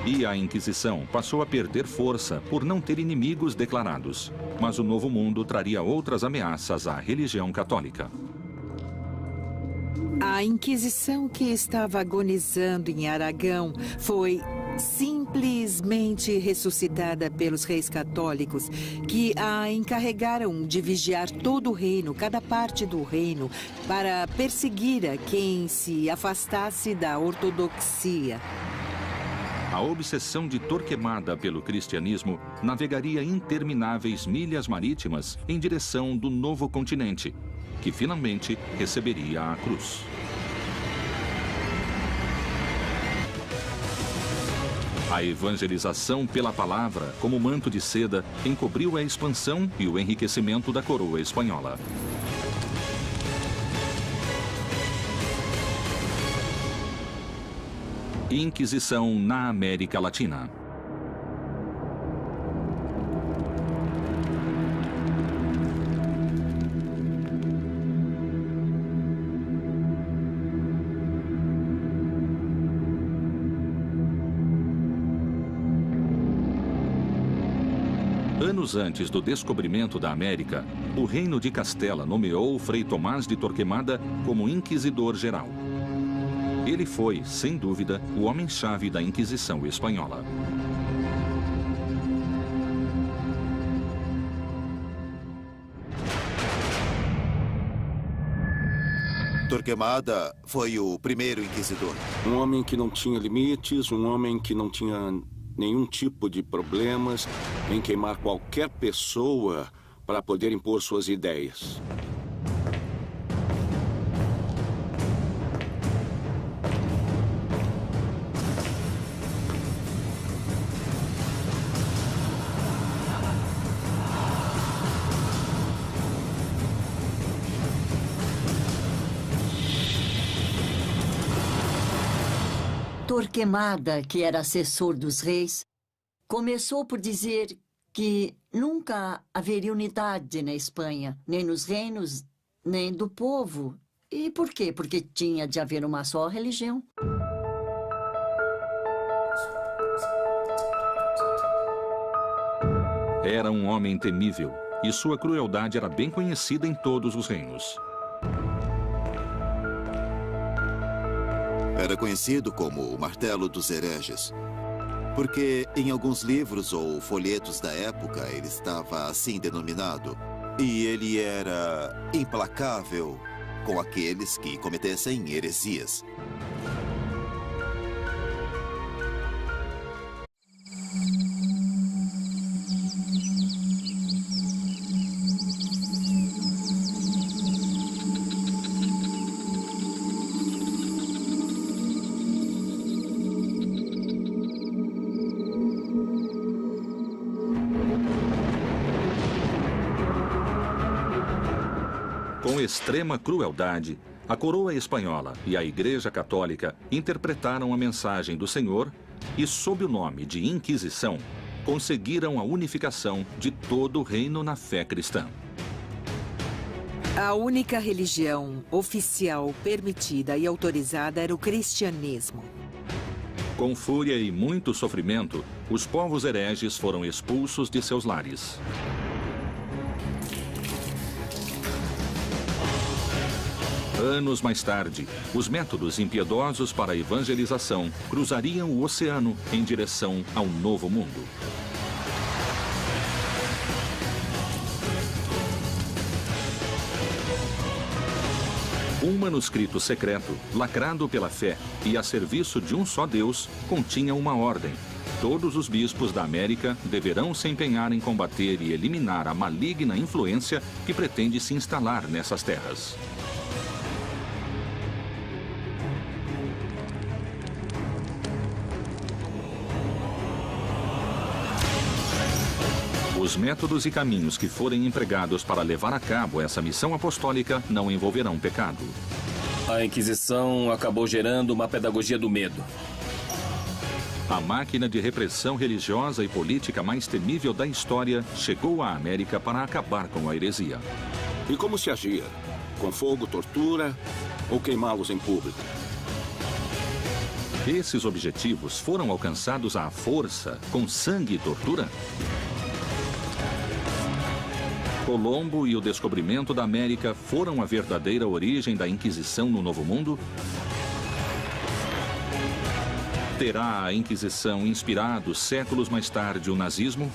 E a Inquisição passou a perder força por não ter inimigos declarados. Mas o Novo Mundo traria outras ameaças à religião católica. A Inquisição, que estava agonizando em Aragão, foi simplesmente ressuscitada pelos reis católicos, que a encarregaram de vigiar todo o reino, cada parte do reino, para perseguir a quem se afastasse da ortodoxia. A obsessão de Torquemada pelo cristianismo navegaria intermináveis milhas marítimas em direção do novo continente, que finalmente receberia a cruz. A evangelização pela palavra, como manto de seda, encobriu a expansão e o enriquecimento da coroa espanhola. Inquisição na América Latina. Anos antes do descobrimento da América, o Reino de Castela nomeou Frei Tomás de Torquemada como inquisidor geral. Ele foi, sem dúvida, o homem-chave da Inquisição espanhola. Torquemada foi o primeiro inquisidor. Um homem que não tinha limites, um homem que não tinha nenhum tipo de problemas em queimar qualquer pessoa para poder impor suas ideias. Torquemada, que era assessor dos reis, começou por dizer que nunca haveria unidade na Espanha, nem nos reinos, nem do povo. E por quê? Porque tinha de haver uma só religião. Era um homem temível e sua crueldade era bem conhecida em todos os reinos. Era conhecido como o Martelo dos Hereges, porque em alguns livros ou folhetos da época ele estava assim denominado. E ele era implacável com aqueles que cometessem heresias. Com extrema crueldade, a coroa espanhola e a Igreja Católica interpretaram a mensagem do Senhor e, sob o nome de Inquisição, conseguiram a unificação de todo o reino na fé cristã. A única religião oficial permitida e autorizada era o cristianismo. Com fúria e muito sofrimento, os povos hereges foram expulsos de seus lares. Anos mais tarde, os métodos impiedosos para a evangelização cruzariam o oceano em direção ao Novo Mundo. Um manuscrito secreto, lacrado pela fé e a serviço de um só Deus, continha uma ordem. Todos os bispos da América deverão se empenhar em combater e eliminar a maligna influência que pretende se instalar nessas terras. Os métodos e caminhos que forem empregados para levar a cabo essa missão apostólica não envolverão pecado. A Inquisição acabou gerando uma pedagogia do medo. A máquina de repressão religiosa e política mais temível da história chegou à América para acabar com a heresia. E como se agia? Com fogo, tortura ou queimá-los em público? Esses objetivos foram alcançados à força, com sangue e tortura? Colombo e o descobrimento da América foram a verdadeira origem da Inquisição no Novo Mundo? Terá a Inquisição inspirado séculos mais tarde o nazismo?